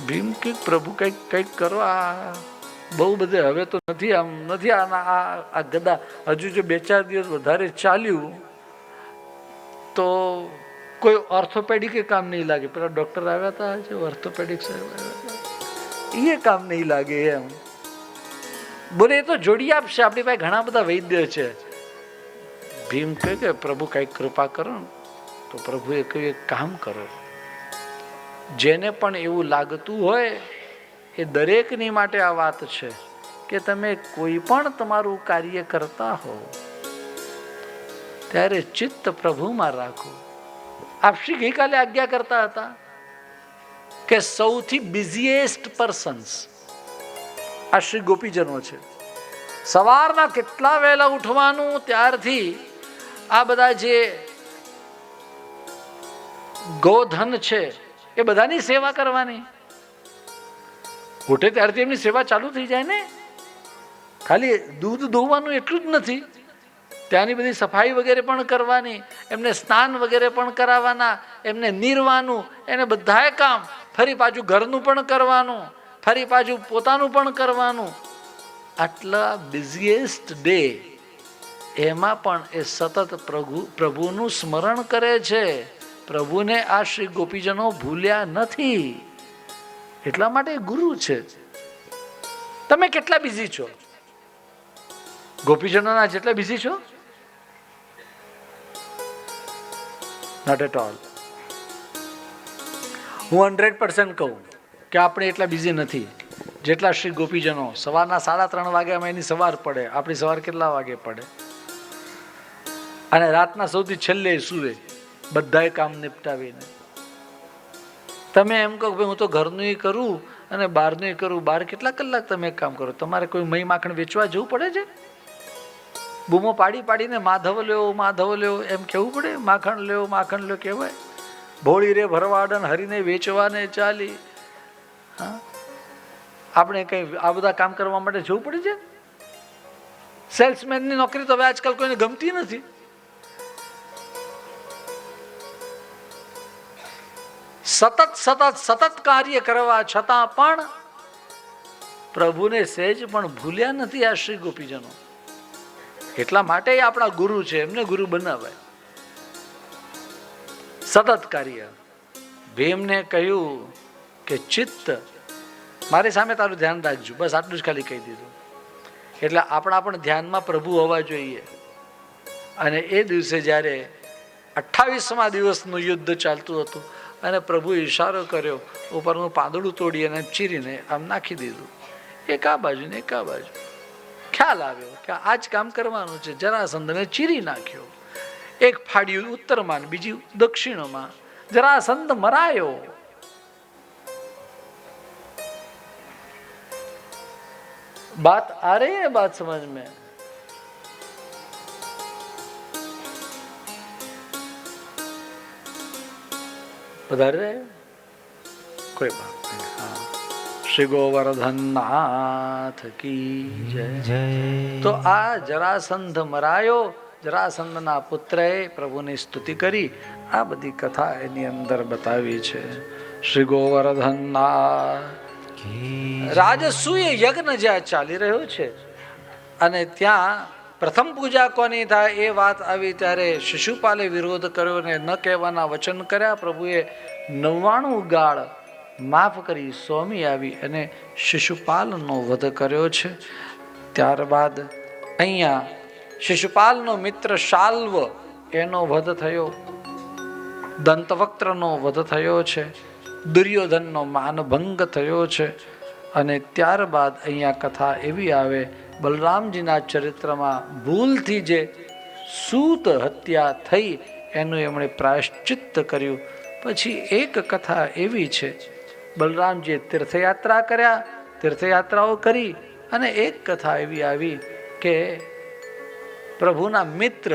ભીમ કે પ્રભુ કંઈક કરો, આ બહુ બધે હવે તો નથી, આમ નથી. આ ગદા હજુ જો 2-4 દિવસ વધારે ચાલ્યું તો કોઈ ઓર્થોપેડિક કામ નહીં લાગે. પેલા ડોક્ટર આવ્યા હતા આજે, ઓર્થોપેડિક સાહેબ આવ્યા હતા, એ કામ નહીં લાગે એમ. બોલે એ તો જોડી આપશે, આપણી પાસે ઘણા બધા વૈદ્ય છે. ભીમ કહે કે પ્રભુ કંઈક કૃપા કરો. તો પ્રભુએ કહ્યું એક કામ કરો, જેને પણ એવું લાગતું હોય એ દરેકની માટે આ વાત છે કે તમે કોઈ પણ તમારું કાર્ય કરતા હો ત્યારે ચિત્ત પ્રભુમાં રાખો. આપ શ્રી ગઈકાલે આજ્ઞા કરતા હતા કે સૌથી બિઝીએસ્ટ પર્સન્સ આ શ્રી ગોપીજનો છે. સવારના કેટલા વહેલા ઉઠવાનું, ત્યારથી આ બધા જે ગોધન છે એ બધાની સેવા કરવાની. ઉઠે ત્યારથી એમની સેવા ચાલુ થઈ જાય ને. ખાલી દૂધ દોવાનું એટલું જ નથી, ત્યાંની બધી સફાઈ વગેરે પણ કરવાની, એમને સ્નાન વગેરે પણ કરાવવાના, એમને નીરવાનું, એને બધાય કામ, ફરી પાછું ઘરનું પણ કરવાનું, ફરી પાછું પોતાનું પણ કરવાનું. આટલા બિઝીએસ્ટ ડે એમાં પણ એ સતત પ્રભુનું સ્મરણ કરે છે. પ્રભુને આ શ્રી ગોપીજનો ભૂલ્યા નથી, એટલા માટે ગુરુ છે. તમે કેટલા બિઝી છો? ગોપીજનોના જેટલા બિઝી છો? Not at all. હું 100% કહું કે આપણે એટલા બિઝી નથી જેટલા શ્રી ગોપીજનો સવારના 3:30 વાગ્યામાં એની સવાર પડે, આપણી સવાર કેટલા વાગે પડે? અને રાતના સૌથી છેલ્લે સુવે, બધાએ કામ નિપટાવીને. તમે એમ કહો ભાઈ હું તો ઘરનું કરું અને બહારનું કરું, બહાર કેટલા કલાક તમે કામ કરો? તમારે કોઈ મહી માખણ વેચવા જવું પડે છે? બૂમો પાડી પાડીને માધવ લ્યો એમ કેવું પડે? માખણ લ્યો કહેવાય? ભોળી રે ભરવાડન હરીને વેચવાને ચાલી. હા, આપણે કઈ આ બધા કામ કરવા માટે જવું પડે છે? સેલ્સમેનની નોકરી તો હવે આજકાલ કોઈને ગમતી નથી. સતત કાર્ય કરવા છતાં પણ પ્રભુને સહેજ પણ ભૂલ્યા નથી આ શ્રી ગોપીજનો. એટલા માટે આપણા ગુરુ છે, એમને ગુરુ બનાવાય. સતત કાર્ય. ભીમને કહ્યું કે ચિત્ત મારી સામે તારું ધ્યાન રાખજો, બસ આટલું જ ખાલી કહી દીધું. એટલે આપણા પણ ધ્યાનમાં પ્રભુ હોવા જોઈએ. અને એ દિવસે જ્યારે 28મા દિવસનું યુદ્ધ ચાલતું હતું અને પ્રભુ ઈશારો કર્યો, ઉપરનું પાંદડું તોડી અને ચીરીને આમ નાખી દીધું, એક આ બાજુ ને એક આ બાજુ. ખ્યાલ આવ્યો કે આ જ કામ કરવાનું છે. જરાસંધને ચીરી નાખ્યો, એક ફાડ્યું ઉત્તરમાં, બીજી દક્ષિણમાં. જરાસંધ મરાયો. बात आ रही है? बात समझ में? बता रहे कोई बात नहीं. हाँ, श्री गोवर्धन नाथ की जय. તો આ જરાસંધ મરાયો, જરાસંધના પુત્રએ પ્રભુની સ્તુતિ કરી. આ બધી કથા એની અંદર બતાવી છે. શ્રી ગોવર્ધન નાથ રાજસૂય યજ્ઞ જ્યાં ચાલી રહ્યો છે અને ત્યાં પ્રથમ પૂજા કોની થાય એ વાત આવી ત્યારે શિશુપાલે વિરોધ કર્યો ને ન કહેવાના વચન કર્યા. પ્રભુએ 99 ગાળ માફ કરી, સ્વામી આવી અને શિશુપાલનો વધ કર્યો છે. ત્યારબાદ અહીંયા શિશુપાલનો મિત્ર શાલ્વ એનો વધ થયો, દંતવક્ત્રનો વધ થયો છે, દુર્યોધનનો માનભંગ થયો છે. અને ત્યારબાદ અહીંયા કથા એવી આવે, બલરામજીના ચરિત્રમાં ભૂલથી જે સૂત હત્યા થઈ એનું એમણે પ્રાયશ્ચિત્ત કર્યું. પછી એક કથા એવી છે, બલરામજીએ તીર્થયાત્રા કર્યા, તીર્થયાત્રાઓ કરી. અને એક કથા એવી આવી કે પ્રભુના મિત્ર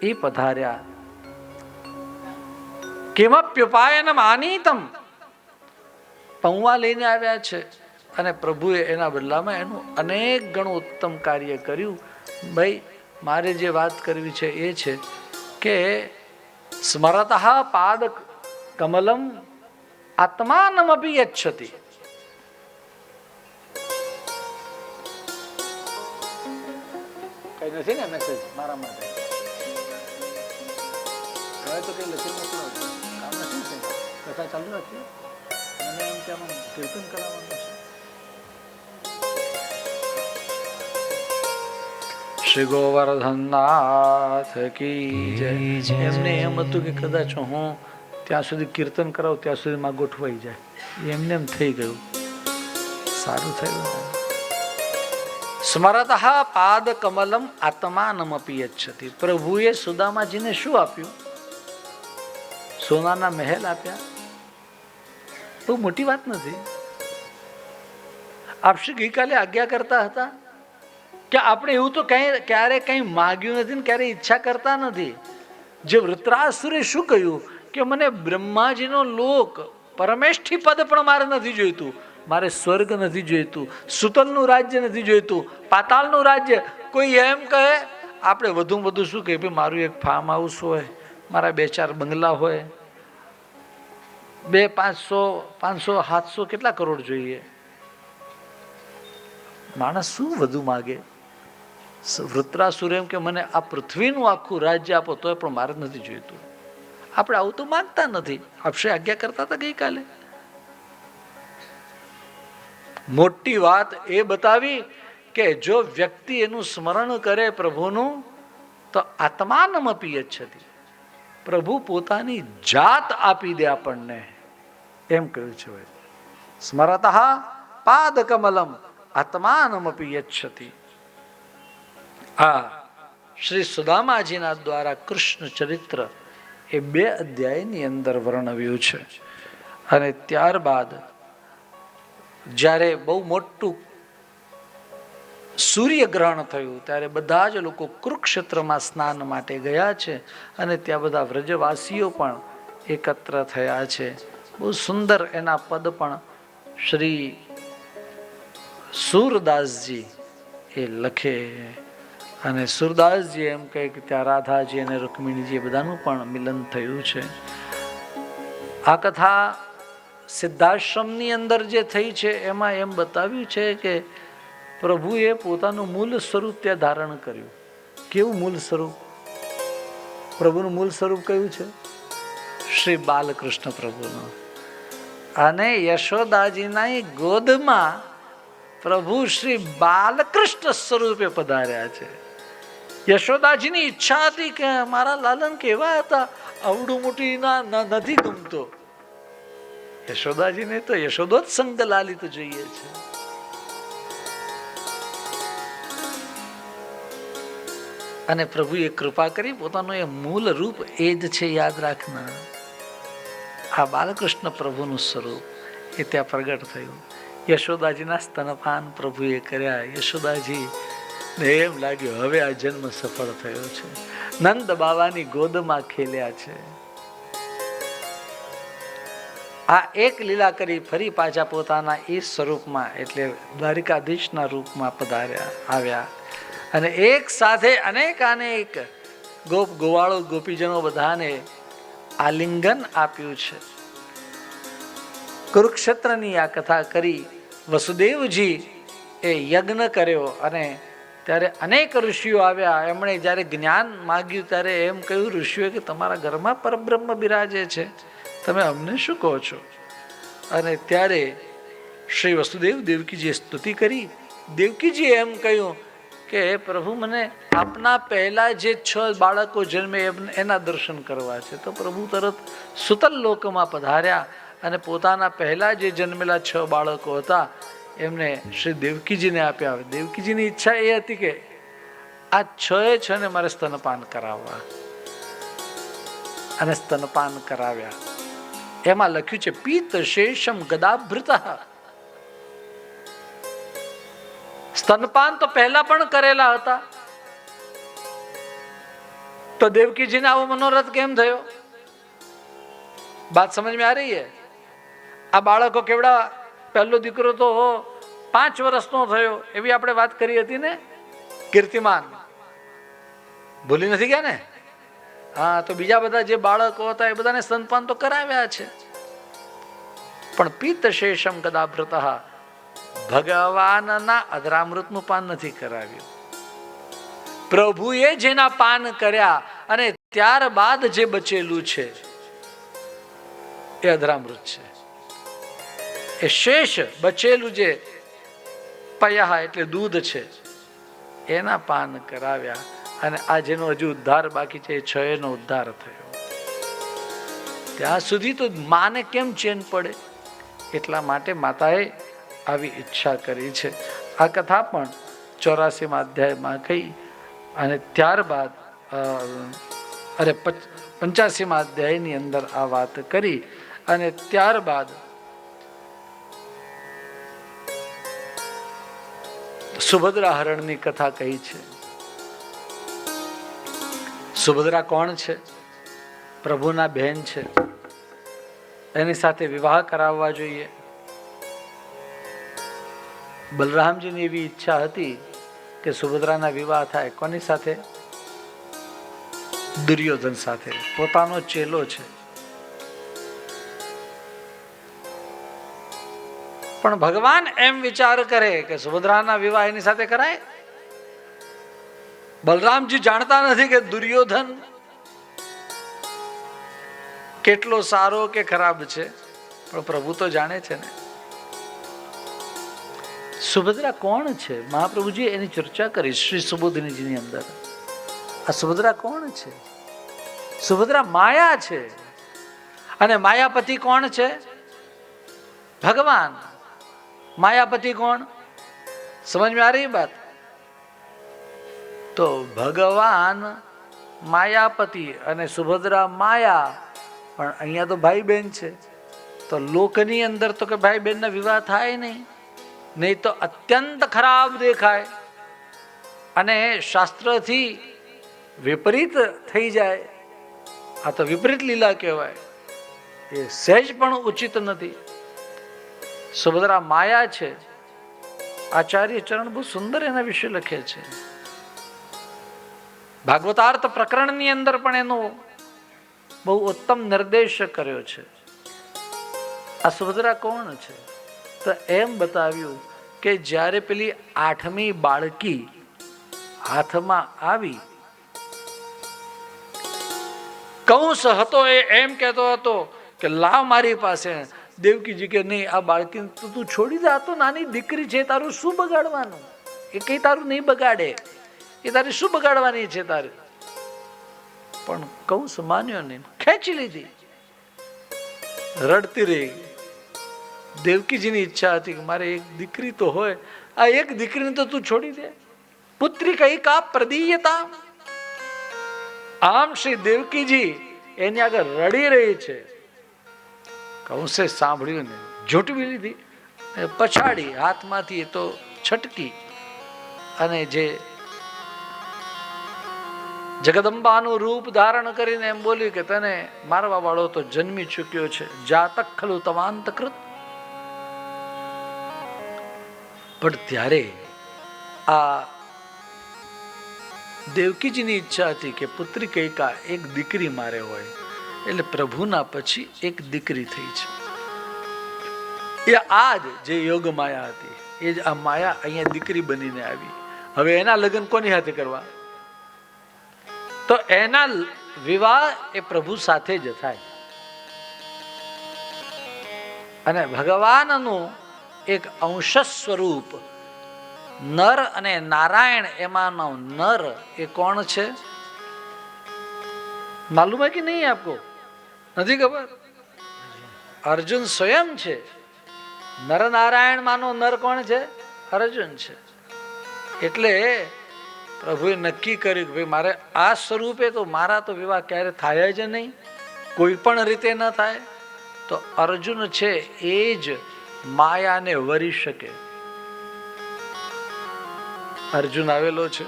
એ પધાર્યા. કિમપ્યુપાયનમ આનીતમ, પૌવા લઈને આવ્યા છે અને પ્રભુએ એના બદલામાં એનું અનેક ગણું ઉત્તમ કાર્ય કર્યું. ભાઈ મારે જે વાત કરવી છે એ છે કે સ્મરતઃ પાદ કમલમ આત્માનમપી યચ્છતિ. કઈ નથી ને મેસેજ મારા માટે? હવે તો કઈ લખી મોકલો, કામ નથી. કથા ચાલુ રાખીએ. મને એમ કે આમાં કીર્તન કરાવવાનું છે. શ્રી ગોવર્ધનનાથ કી જય. એમને એમ હતું કે કદાચ હું ત્યાં સુધી કીર્તન કરાવું ત્યાં સુધી માં ગોઠવાઈ જાય. એમને એમ થઈ ગયું. સારું થયું. સ્મરતઃ પાદ કમલમ આત્માનમપી યચ્છતિ. પ્રભુએ સુદામાજીને શું આપ્યું? સોનાના મહેલ આપ્યા. બહુ મોટી વાત નથી. આપશે ગઈકાલે આજ્ઞા કરતા હતા કે આપણે એવું તો ક્યારે કઈ માગ્યું નથી ને ક્યારે ઈચ્છા કરતા નથી. જે વૃત્રાસુરે શું કહ્યું કે મને બ્રહ્માજીનો લોક પરમેષ્ઠી પદ પણ મારે નથી જોઈતું, મારે સ્વર્ગ નથી જોઈતું, સુતલનું રાજ્ય નથી જોઈતું, પાતાળનું રાજ્ય. કોઈ એમ કહે, આપણે વધુ વધુ શું કહે, ભાઈ મારું એક ફાર્મ હાઉસ હોય, મારા 2-4 બંગલા હોય, 200, 500, 700 કેટલા કરોડ જોઈએ? માણસ શું વધુ માગે? વૃત્રાસુર એમ કે મને આ પૃથ્વીનું આખું રાજ્ય આપો તોય પણ મારે નથી જોઈતું. આપણે આવું તો માંગતા નથી. આપશે આજ્ઞા કરતા હતા ગઈકાલે. મોટી વાત એ બતાવી કે જો વ્યક્તિ એનું સ્મરણ કરે પ્રભુનું તો આત્માનમપી યચ્છતિ. પ્રભુ પોતાની જાત આપી દે આપણને, એમ કહ્યું છે. સ્મરતઃ પાદ કમલમ આત્માનમપી યચ્છતિ. આ શ્રી સુદામાજીના દ્વારા કૃષ્ણ ચરિત્ર એ 2 અધ્યાયની અંદર વર્ણવ્યું છે. અને ત્યારબાદ જ્યારે બહુ મોટું સૂર્યગ્રહણ થયું ત્યારે બધા જ લોકો કુરુક્ષેત્રમાં સ્નાન માટે ગયા છે અને ત્યાં બધા વ્રજવાસીઓ પણ એકત્ર થયા છે. બહુ સુંદર એના પદ પણ શ્રી સુરદાસજી એ લખે. અને સુરદાસજી એમ કહે કે ત્યાં રાધાજી અને રૂકમિણીજી બધાનું પણ મિલન થયું છે. આ કથા સિદ્ધાશ્રમની અંદર જે થઈ છે એમાં એમ બતાવ્યું છે કે પ્રભુએ પોતાનું મૂળ સ્વરૂપ ત્યાં ધારણ કર્યું. કેવું મૂળ સ્વરૂપ? પ્રભુનું મૂળ સ્વરૂપ કયું છે? શ્રી બાલકૃષ્ણ પ્રભુનું. અને યશોદાજીના ગોદમાં પ્રભુ શ્રી બાલકૃષ્ણ સ્વરૂપે પધાર્યા છે. યશોદાજીની ઈચ્છા હતી કે મારા લાલન કેવા હતા, આવડું મોટી નથી ગમતો. યશોદાજીને તો યશોદોત્સંગ લાલિત જોઈએ છે. અને પ્રભુએ કૃપા કરી પોતાનું એ મૂળ રૂપ એ જ છે. યાદ રાખના, આ બાલકૃષ્ણ પ્રભુનું સ્વરૂપ એ ત્યાં પ્રગટ થયું. યશોદાજીના સ્તનપાન પ્રભુએ કર્યા. યશોદાજી ને એમ લાગ્યું હવે આ જન્મ સફળ થયો છે. નંદ બાવાની ગોદમાં ખેલ્યા છે. આ એક લીલા કરી ફરી પાછા પોતાના એ સ્વરૂપમાં એટલે દ્વારિકાધીશના રૂપમાં પધાર્યા આવ્યા. અને એક સાથે અનેક ગોપ ગોવાળો ગોપીજનો બધાને આલિંગન આપ્યું છે. કુરુક્ષેત્રની આ કથા કરી. વસુદેવજી એ યજ્ઞ કર્યો અને ત્યારે અનેક ઋષિઓ આવ્યા. એમણે જ્યારે જ્ઞાન માગ્યું ત્યારે એમ કહ્યું ઋષિઓએ કે તમારા ઘરમાં પરબ્રહ્મ બિરાજે છે, તમે અમને શું કહો છો? અને ત્યારે શ્રી વસુદેવ દેવકીજીએ સ્તુતિ કરી. દેવકીજીએ એમ કહ્યું કે પ્રભુ મને આપના પહેલા જે 6 બાળકો જન્મે એના દર્શન કરવા છે. તો પ્રભુ તરત સુતલ લોકમાં પધાર્યા અને પોતાના પહેલા જે જન્મેલા 6 બાળકો હતા એમને શ્રી દેવકીજીને આપ્યા. દેવકીજીની ઈચ્છા એ હતી કે આ 6 ને મારે સ્તનપાન કરાવવા, અને સ્તનપાન કરાવ્યા. એમાં લખ્યું છે પીત શેષમ ગદાભૃત. સ્તનપાન તો પહેલા પણ કરેલા હતા. તો દેવકીજીને આવો મનોરથ કેમ થયો? બાત સમજ માં આ રહી હે? આ બાળકો કેવડા, પહેલો દીકરો તો 5 વર્ષનો થયો એવી આપણે વાત કરી હતી ને, કીર્તિમાન. ભૂલી નથી ગયા ને? હા, તો બીજા બધા જે બાળકો હતા એ બધાને સ્તનપાન તો કરાવ્યા છે. પણ પિત્ત શેષમ કદાભૃત, ભગવાનના અધરામૃતનું પાન નથી કરાવ્યું. પ્રભુએ જેના પાન કર્યા અને ત્યારબાદ જે બચેલું છે એ અધરામૃત છે. એ શેષ બચેલું જે પયઃ એટલે દૂધ છે એના પાન કરાવ્યા. અને આ જેનો હજુ ઉદ્ધાર બાકી છે એ 6 નો ઉદ્ધાર થયો. ત્યાં સુધી તો માને કેમ ચેન પડે? એટલા માટે માતાએ આવી ઈચ્છા કરી છે. આ કથા પણ 84મા અધ્યાયમાં કહી અને ત્યારબાદ 85મા અધ્યાયની અંદર આ વાત કરી અને ત્યારબાદ સુભદ્રા હરણની કથા કહી છે. સુભદ્રા કોણ છે? પ્રભુના બહેન છે. એની સાથે વિવાહ કરાવવા જોઈએ. બલરામજીની એવી ઈચ્છા હતી કે સુભદ્રાના વિવાહ થાય. કોની સાથે? દુર્યોધન સાથે. પોતાનો ચેલો છે. પણ ભગવાન એમ વિચાર કરે કે સુભદ્રાના વિવાહ એની સાથે કરાય. બલરામજી જાણતા નથી કે દુર્યોધન કેટલો સારો કે ખરાબ છે, પણ પ્રભુ તો જાણે છે ને. સુભદ્રા કોણ છે? મહાપ્રભુજી એની ચર્ચા કરી શ્રી સુબોધિનીજીની અંદર. આ સુભદ્રા કોણ છે? સુભદ્રા માયા છે. અને માયાપતિ કોણ છે? ભગવાન. मायापति कौन? समझ में आ रही बात? तो भगवान मायापति અને સુભદ્રા માયા, પણ અહીંયા તો ભાઈ બહેન છે, તો લોકની અંદર તો કે ભાઈ બહેનના વિવાહ થાય નહીં, નહીં તો અત્યંત ખરાબ દેખાય અને શાસ્ત્રથી વિપરીત થઈ જાય. આ તો વિપરીત લીલા કહેવાય, એ સહેજ પણ ઉચિત નથી. સુભદ્રા માયા છે. આચાર્ય ચરણ બહુ સુંદર એના વિશે લખે છે. ભાગવતાર્થ પ્રકરણની અંદર પણ એનો બહુ ઉત્તમ નિર્દેશ કર્યો છે. આ સુભદ્રા કોણ છે? તો એમ બતાવ્યું કે જ્યારે પેલી 8મી બાળકી હાથમાં આવી, કંસ હતો એ એમ કહેતો હતો કે લાવ મારી પાસે. દેવકીજી કે નહીં, આ બાળકી તું છોડી દે, આ તો નાની દીકરી છે, તારું શું બગાડવાનું? એ કઈ તારું નહીં બગાડે, એ તારી શું બગાડવાની છે તારે? પણ કંસ માન્યો નહીં, ખેંચી લીધી, રડતી રહી. દેવકીજીની ઈચ્છા હતી કે મારે એક દીકરી તો હોય, આ એક દીકરીને તો તું છોડી દે. પુત્રી કઈ કા પ્રદીયતા. આમ શ્રી દેવકીજી એની આગળ રડી રહી છે. કંસે સાંભળ્યું ને ઝૂંટવી લીધી, પછાડી હાથમાંથી તો છટકી અને જે જગદંબાનું રૂપ ધારણ કરીને એમ બોલ્યું કે તને મારવા વાળો તો જન્મી ચૂક્યો છે, જાતક ખલુ તવાંતકૃત. પણ ત્યારે આ દેવકીજીની ઈચ્છા હતી કે પુત્રી કૈકા એક દીકરી મારે હોય, એટલે પ્રભુના પછી એક દીકરી થઈ છે. એ આ જ જે યોગ માયા હતી, એ જ આ માયા અહીંયા દીકરી બનીને આવી. હવે એના લગ્ન કોની સાથે કરવા? તો એના વિવાહ એ પ્રભુ સાથે જ થાય. અને ભગવાનનું એક અંશ સ્વરૂપ નર અને નારાયણ, એમાંનો નર એ કોણ છે? માલુમ હે કે નહીં આપકો? નથી ખબર? અર્જુન સ્વયં છે. નર નારાયણ માનો નર કોણ છે? અર્જુન છે. એટલે પ્રભુએ નક્કી કર્યું કે ભાઈ મારે આ સ્વરૂપે તો મારા તો વિવાહ ક્યારે થાય જ નહીં, કોઈ પણ રીતે ન થાય. તો અર્જુન છે એ જ માયાને વરી શકે. અર્જુન આવેલો છે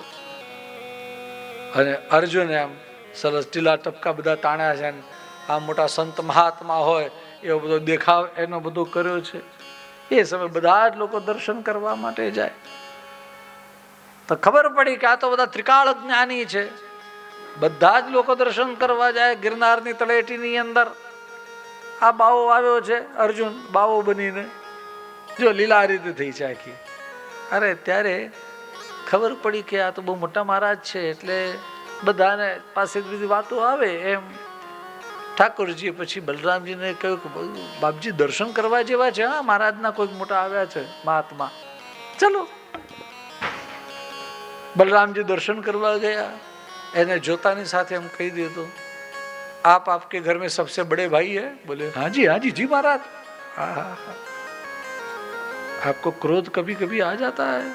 અને અર્જુન એમ સરસ ટીલા ટપકા બધા તાણ્યા છે, આ મોટા સંત મહાત્મા હોય એવો બધો દેખાવ એનો બધો કર્યો છે. એ સમય બધા જ લોકો દર્શન કરવા માટે જાય, તો ખબર પડી કે આ તો બધા ત્રિકાળ જ્ઞાની છે. બધા જ લોકો દર્શન કરવા જાય. ગિરનારની તળેટીની અંદર આ બાવો આવ્યો છે, અર્જુન બાવો બનીને, જો લીલા રીતે થઈ છે આખી. અરે ત્યારે ખબર પડી કે આ તો બહુ મોટા મહારાજ છે, એટલે બધાને પાસે બધી વાતો આવે એમ. ઠાકોરજી પછી બલરામજીને કહ્યું કે બાપજી દર્શન કરવા જેવા છે, હા મહારાજના કોઈક મોટા આવ્યા છે મહાત્મા, ચલો. બલરામજી દર્શન કરવા ગયા. એને જોતાની સાથે એમ કહી દીધું, आप आपके घर में सबसे बड़े भाई है? बोले हाँ जी जी महाराज. आपको क्रोध कभी कभी आ जाता है?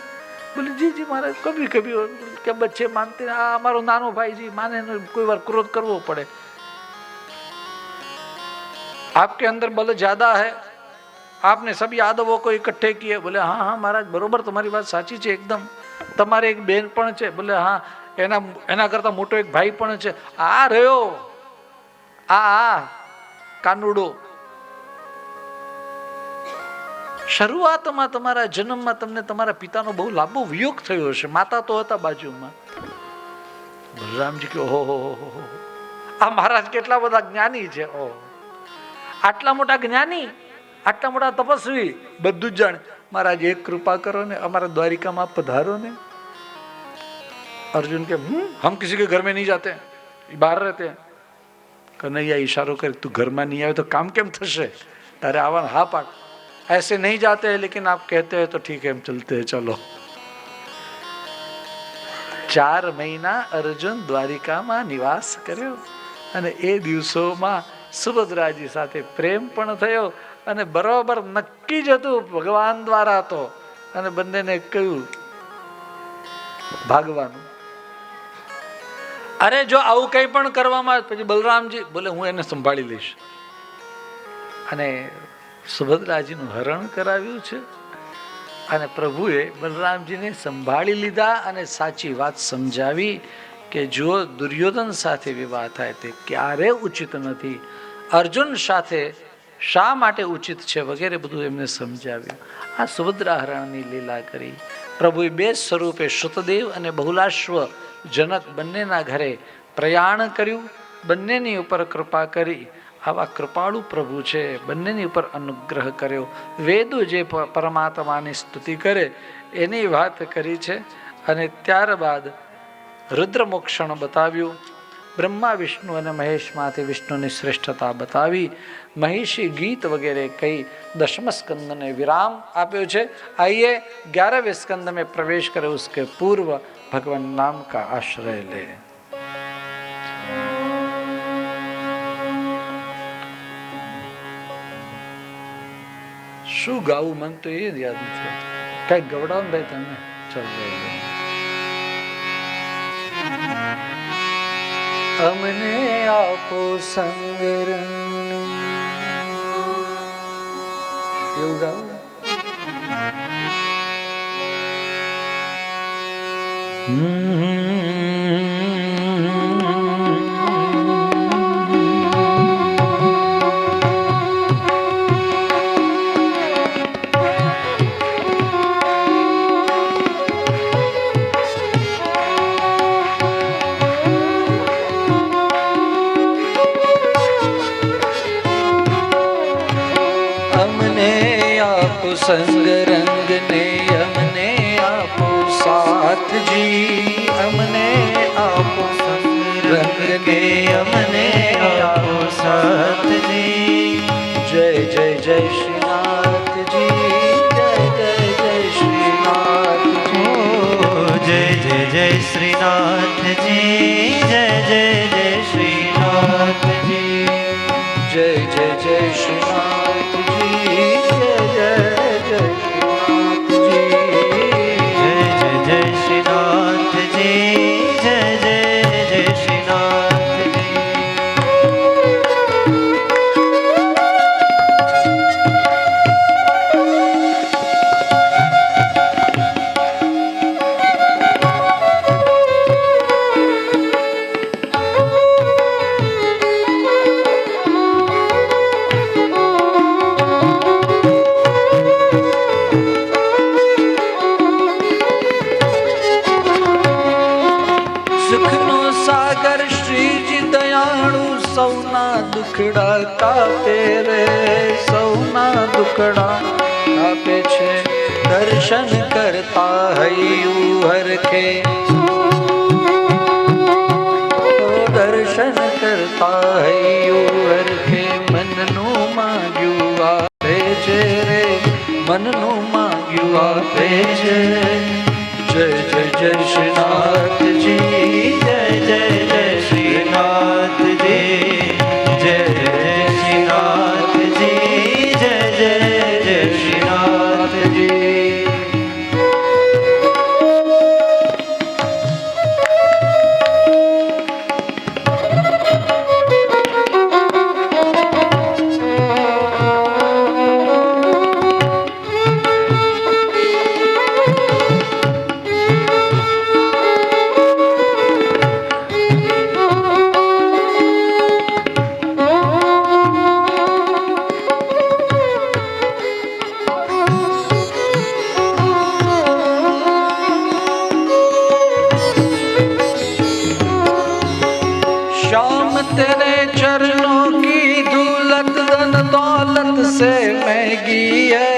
बोले जी महाराज कभी कभी. क्या बच्चे मानते हैं? हमारो नानो भाई जी माने, कोई बार क्रोध करવો પડે. आपके अंदर बल ज्यादा है, आपने सब यादवों को इकट्ठे किए. बोले हाँ महाराज बरोबर, તમારી વાત સાચી છે એકદમ. તમારે એક બેન પણ છે? બોલે હા, એના કરતા મોટો એક ભાઈ પણ છે. આ રહ્યો આ કાનુડો. શરૂઆતમાં તમારા જન્મમાં તમને તમારા પિતાનો બહુ લાંબો વિયોગ થયો હશે, માતા તો હતા બાજુમાં. બલરામજી કે ઓહો, આ મહારાજ કેટલા બધા જ્ઞાની છે. ઓહો, આટલા મોટા જ્ઞાની, આટલા મોટા તપસ્વી, બધું જ જાણે. મહારાજ એક કૃપા કરો ને, અમારા દ્વારિકામાં પધારો ને. अर्जुन के हम किसी के घर में नहीं जाते, બહાર રહેતે हैं. કનૈયા ઈશારો કરે, તું ઘરમાં નહીં આવે તો કામ કેમ થશે? તારે આવવાનું હા પાડ. ऐसे नहीं जाते हैं, लेकिन आप कहते हैं तो ठीक है, हम चलते हैं, चलो. 4 મહિના અર્જુન દ્વારિકામાં નિવાસ કર્યો અને એ દિવસોમાં સુભદ્રાજી સાથે પ્રેમ પણ થયો અને બરોબર નક્કી જ હતું ભગવાન દ્વારા તો, અને બંનેને કહ્યું ભાગવાનું. અરે જો આવું કંઈ પણ કરવામાં પછી બલરામજી બોલે હું એને સંભાળી લઈશ, અને સુભદ્રાજીનું હરણ કરાવ્યું છે. અને પ્રભુએ બલરામજીને સંભાળી લીધા અને સાચી વાત સમજાવી કે જો દુર્યોધન સાથે વિવાહ થાય તે ક્યારે ઉચિત નથી, અર્જુન સાથે શા માટે ઉચિત છે વગેરે બધું એમને સમજાવ્યું. આ સુભદ્રા હરણની લીલા કરી. પ્રભુએ બે સ્વરૂપે શુતદેવ અને બહુલાશ્વ જનક બંનેના ઘરે પ્રયાણ કર્યું, બંનેની ઉપર કૃપા કરી. આવા કૃપાળુ પ્રભુ છે, બંનેની ઉપર અનુગ્રહ કર્યો. વેદો જે પરમાત્માની સ્તુતિ કરે એની વાત કરી છે. અને ત્યારબાદ રુદ્રમોક્ષણ બતાવ્યું. બ્રહ્મા વિષ્ણુ અને મહેશમાંથી વિષ્ણુની શ્રેષ્ઠતા બતાવી. મહિષી ગીત વગેરે કઈ દશમ સ્કંદને વિરામ આપ્યો છે. આइए 11वें स्कंद में प्रवेश करें, उसके पूर्व भगवान नाम का आश्रय ले. શું ગાવું મન તો એ યાદ નથી. કઈ ગવડાવો ને ભાઈ તમે. ચાલો અમને આપો સંગ એવું ગાવું. સંગ રંગ ને અમને આપો સાથ જી, અમને આપો સંગ રંગ ને અમને આપો સાથ જી. જય જય જય શ્રીનાથજી, જય જય જય શ્રીનાથજી, જય જય જય શ્રીનાથજી, જય જય જય શ્રીનાથજી, જય જય જય શ્રીનાથજી, જય જય દુખડા કાપે રે, સૌના દુખડા કાપે છે. દર્શન કરતા હૈયું હરખે, દર્શન કરતા હૈયું હરખે. મનનું માગ્યું આપે છે રે, મનનું માગ્યું આપે છે. જય જય જય શ્રીનાથજી, જય જય જય શ્રીનાથજી, જય જય શ્રીનાથજી, જય જય જય શ્રીનાથજી. तेरे चरणों की धूलत धन दौलत से महंगी है.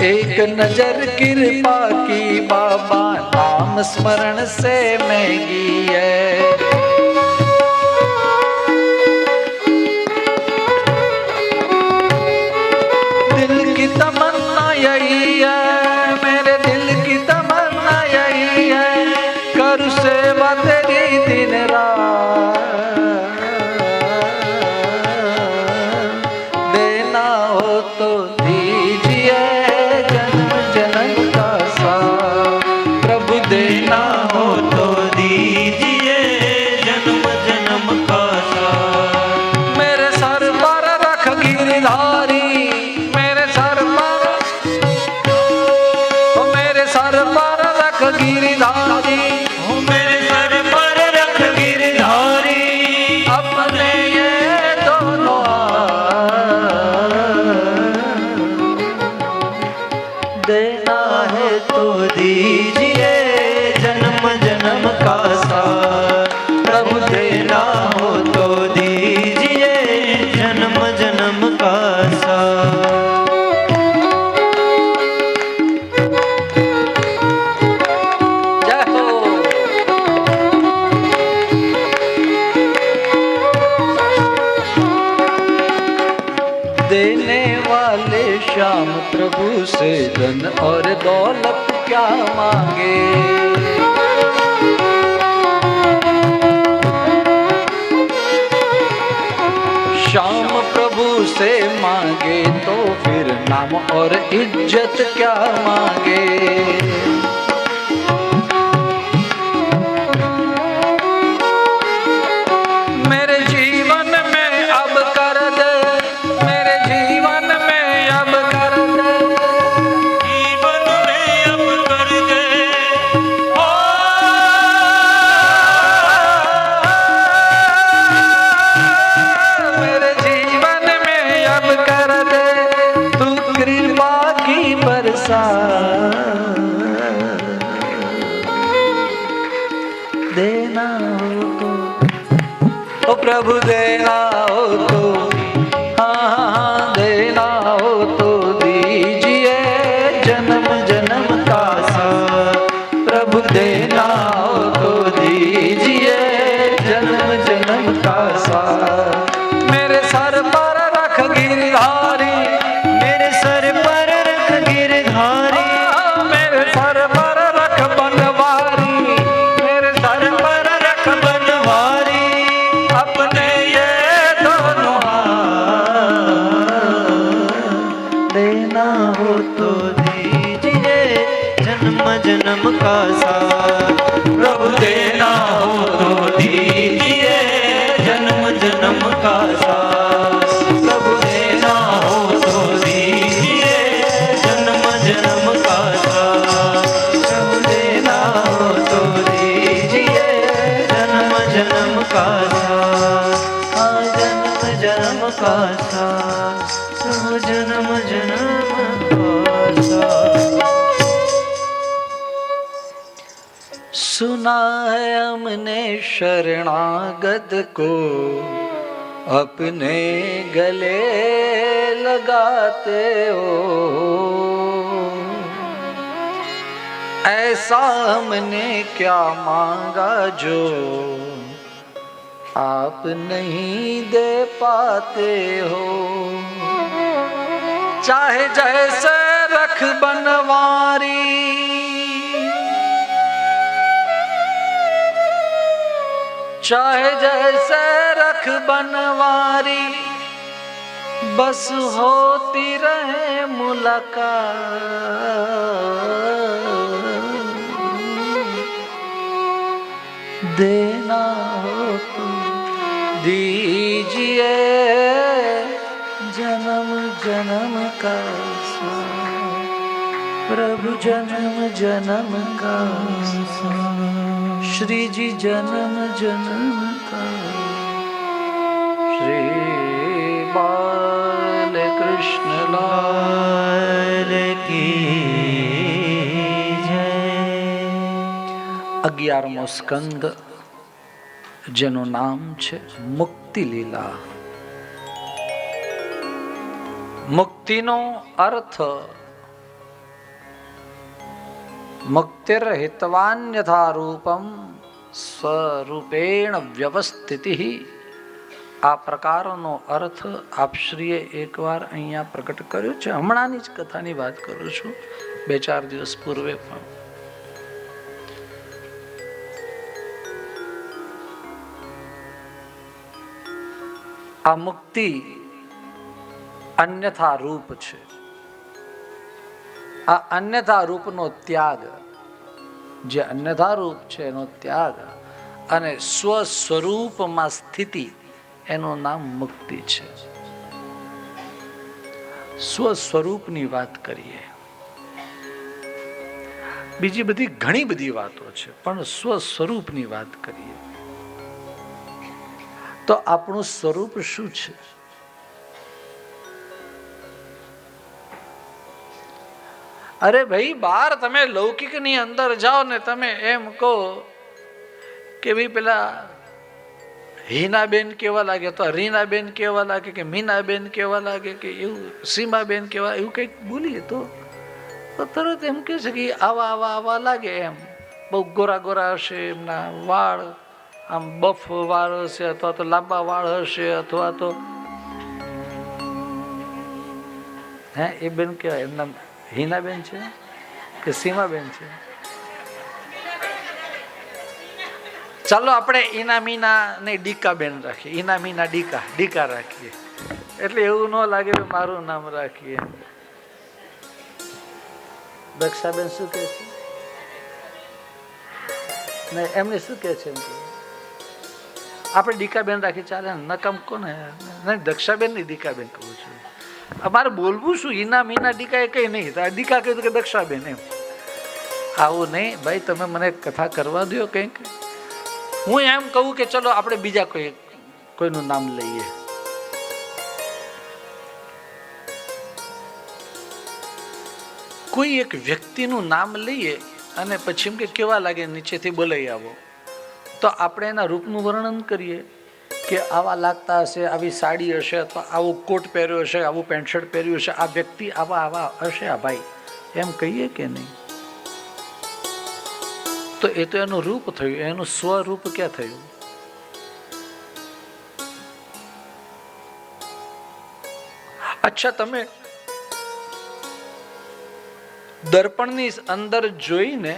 एक नजर कृपा की बाबा नाम स्मरण से महंगी है. दिल की तमन्ना यही है, मेरे दिल की तमन्ना यही है. करूँ सेवा तेरी दिन रात, देना हो तो दीजिए जन्म जन्म का साथ। प्रभु देना हो तो दीजिए जन्म जन्म का साथ। मेरे सर पर रख गिरधारी, मेरे सर पर, ओ मेरे सर पर रख गिरधारी, ओ मेरे सर पर रख गिरधारी। अपने ये दोनों देना है तो दीजिए जन्म जन्म का साथ। प्रभु देना हो तो दीजिए जन्म जन्म का साथ। जय हो। देने वाले श्याम प्रभु से धन और दौलत क्या मांगे। श्याम प्रभु से मांगे तो फिर नाम और इज्जत क्या मांगे। मेरे जीवन में अब कर दे, मेरे जीवन में अब कर दे, जीवन में अब कर दे। ओ मेरे जीवन में अब कर दे तू कृपा की बरसात। देना हो तो, ओ प्रभु देना हो तो, हाँ देना हो तो दीजिए जन्म जन्म का साथ। प्रभु देना हो तो दीजिए जन्म जन्म का साथ। मेरे सर पर रख गिरधारी, मेरे सर पर रख गिरधारी। मेरे सर पर रख बनवारी, मेरे सर पर रख बनवारी। अपने ये दोनों देना हो तो दीजिए जन्म जन्म का साथ। प्रभु देना हो तो दीजिए जन्म जन्म का साथ। प्रभु देना हो तो दीजिए जन्म जन्म का साथ। प्रभु देना हो तो दीजिए जन्म जन्म का साथ। हाँ जन्म जन्म का साथ। जन्म जन्म का साथ। सुना है हमने शरणागत को अपने गले लगाते हो। ऐसा हमने क्या मांगा जो आप नहीं दे पाते हो। चाहे जैसे रख बनवारी, चाहे जैसे रख बनवारी, बस होती रहे मुलाकात। देना हो तो दीजिए जन्म जन्म का साथ। प्रभु जन्म जन्म का साथ। श्री जी जन्म जन्म का। श्री बाल कृष्ण लाल की जय। 11મો સ્કંદ જેનું નામ છે મુક્તિ લીલા. મુક્તિનો અર્થ મુક્તિર્હિતવાન્યથા રૂપમ સ્વરૂપેણ વ્યવસ્થિતિ. આ પ્રકારનો અર્થ આપશ્રીએ એકવાર અહીંયા પ્રકટ કર્યો છે. હમણાંની જ કથાની વાત કરું છું, 2-4 દિવસ પૂર્વે. પણ આ મુક્તિ અન્યથા રૂપ છે. આ અન્યથા રૂપનો ત્યાગ, જે અન્યથા રૂપ છે એનો ત્યાગ અને સ્વ સ્વરૂપમાં સ્થિતિ, એનું નામ મુક્તિ છે. સ્વ સ્વરૂપની વાત કરીએ, બીજી બધી ઘણી બધી વાતો છે, પણ સ્વ સ્વરૂપની વાત કરીએ તો આપણું સ્વરૂપ શું છે? અરે ભાઈ, બહાર તમે લૌકિકની અંદર જાઓ ને તમે એમ કહો કે ભાઈ પેલા હિનાબેન કેવા લાગે, તો રીનાબેન કેવા લાગે, કે મીનાબેન કેવા લાગે, કે એવું સીમાબેન કેવા, એવું કંઈક બોલીએ તો તરત એમ કે છે કે આવા આવા આવા લાગે. એમ બહુ ગોરા ગોરા હશે, એમના વાળ આમ બફ વાળ હશે, અથવા તો લાંબા વાળ હશે, અથવા તો એ બેન કેવાય, એમના હિનાબેન છે કે સીમાબેન છે? ચાલો આપણે ઈના મીના ને ડીકા બેન રાખીએ, ઈના મીના ડીકા રાખીએ, એટલે એવું ન લાગે કે મારું નામ રાખીએ. દક્ષાબેન શું કે છે? નહીં, એમને શું કે છે? આપણે ડીકાબેન રાખી ચાલે ને? નકમ કોને? નહીં, દક્ષાબેન ની ડીકાબેન કહું છું. અમારે બોલવું શું? ઈના મીના ડીકા એ કઈ નહીં, ડીકા કહ્યું કે દક્ષાબેન, એમ આવું નહીં. ભાઈ તમે મને કથા કરવા દો કંઈક. હું એમ કહું કે ચલો આપણે બીજા કોઈનું નામ લઈએ. કોઈ એક વ્યક્તિનું નામ લઈએ અને પછી એમ કે કેવા લાગે નીચેથી બોલાઈ આવો, તો આપણે એના રૂપનું વર્ણન કરીએ કે આવા લાગતા હશે, આવી સાડી હશે, અથવા આવો કોટ પહેર્યો હશે, આવું પેન્ટ શર્ટ પહેર્યું હશે, આ વ્યક્તિ આવા આવા હશે, આ ભાઈ, એમ કહીએ કે નહીં? તો એ તો એનું રૂપ થયું, એનું સ્વરૂપ ક્યાં થયું? અચ્છા, તમે દર્પણની અંદર જોઈને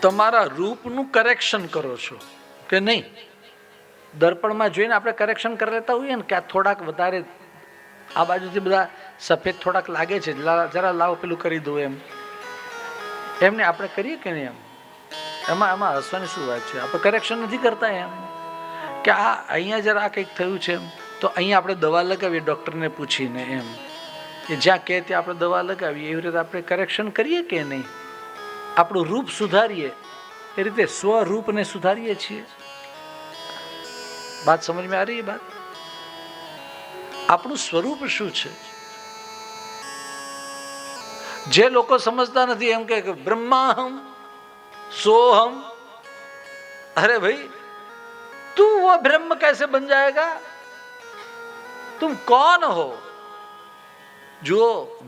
તમારા રૂપનું કરેક્શન કરો છો કે નહીં? દર્પણમાં જોઈને આપણે કરેક્શન કરી લેતા હોઈએ ને કે આ થોડાક વધારે આ બાજુથી બધા સફેદ થોડાક લાગે છે, જરા લાવો પેલું કરી દઉં, એમને આપણે કરીએ કે નહીં? એમાં હસવાની શું વાત છે? આપણે કરેક્શન નથી કરતા એમ કે આ અહીંયા જરા આ કંઈક થયું છે, એમ તો અહીંયા આપણે દવા લગાવીએ ડૉક્ટરને પૂછીને, એમ કે જ્યાં કહે ત્યાં આપણે દવા લગાવીએ. એવી રીતે આપણે કરેક્શન કરીએ કે નહીં? આપણું રૂપ સુધારીએ, એ રીતે સ્વરૂપને સુધારીએ છીએ. बात समझ में आ रही है? बात આપણું સ્વરૂપ શું છે? જે લોકો સમજતા નથી એમ કે બ્રહ્માહમ સોહમ. अरे भाई, तू वो ब्रह्म कैसे बन जाएगा? तुम कौन हो? જો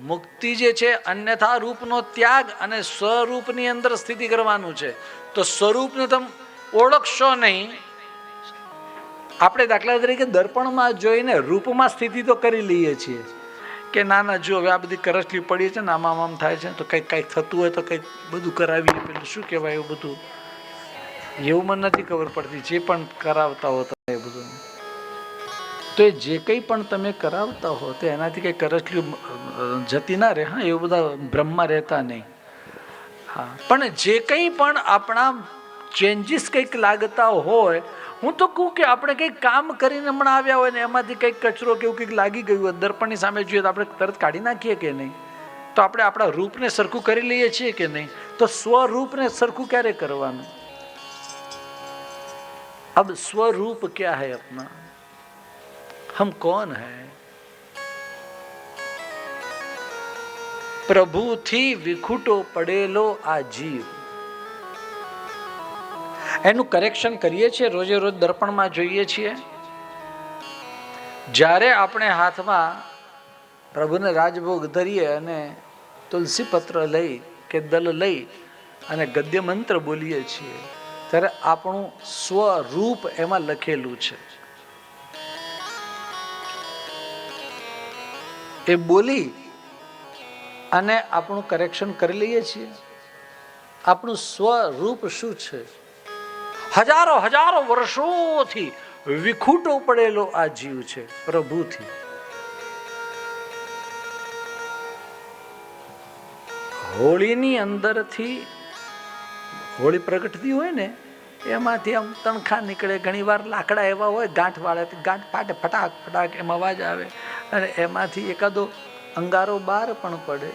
મુક્તિ જે છે અન્યથા રૂપનો ત્યાગ અને સ્વરૂપની અંદર સ્થિતિ કરવાનું છે. તો સ્વરૂપને તમે ઓળખશો નહીં. આપણે દાખલા તરીકે દર્પણમાં જોઈને રૂપમાં સ્થિતિ તો કરી લઈએ છીએ કે ના ના જો હવે આ બધી કરચલી પડી છે ને આમ આમ થાય છે, તો કંઈક થતું હોય તો કંઈક બધું કરાવીએ, પેલું શું કહેવાય એવું બધું, એવું મને નથી ખબર પડતી. જે પણ કરાવતા હો તમે એ બધું, તો એ જે કંઈ પણ તમે કરાવતા હો તો એનાથી કંઈ કરચલી જતી ના રહે. હા, એવું બધા બ્રહ્મમાં રહેતા નહીં. હા, પણ જે કંઈ પણ આપણા ચેન્જીસ કંઈક લાગતા હોય, હું તો કહું કે આપણે કંઈક કામ કરીને હમણાં આવ્યા હોય ને એમાંથી કંઈક કચરો કે એવું કંઈક લાગી ગયું હોય, દર્પણની સામે જોઈએ તો આપણે તરત કાઢી નાખીએ કે નહીં? તો આપણે આપણા રૂપને સરખું કરી લઈએ છીએ કે નહીં? તો સ્વરૂપને સરખું ક્યારે કરવાનું? अब स्वरूप क्या है अपना? हम कौन हैं? પ્રભુથી વિખૂટો પડેલો આ જીવ. એનું કરેક્શન કરીએ છીએ, રોજે રોજ દર્પણમાં જોઈએ છીએ. જ્યારે આપણે હાથમાં પ્રભુને રાજભોગ ધરીએ અને તુલસી પત્ર લઈ કે દલ લઈ અને ગદ્ય મંત્ર બોલીએ છીએ, ત્યારે આપણું સ્વરૂપ એમાં લખેલું છે. એ બોલી અને આપણું કરેક્શન કરી લઈએ છીએ. આપણું સ્વરૂપ શું છે? હજારો હજારો વર્ષોથી વિખૂટો પડેલો આ જીવ છે પ્રભુથી. હોળીની અંદરથી હોળી પ્રગટતી હોય ને એમાંથી આમ તણખા નીકળે, ઘણી વાર લાકડા એવા હોય ગાંઠ વાળા, ગાંઠ ફાટે, ફટાક ફટાક એમ અવાજ આવે, અને એમાંથી એકાદો અંગારો બહાર પણ પડે.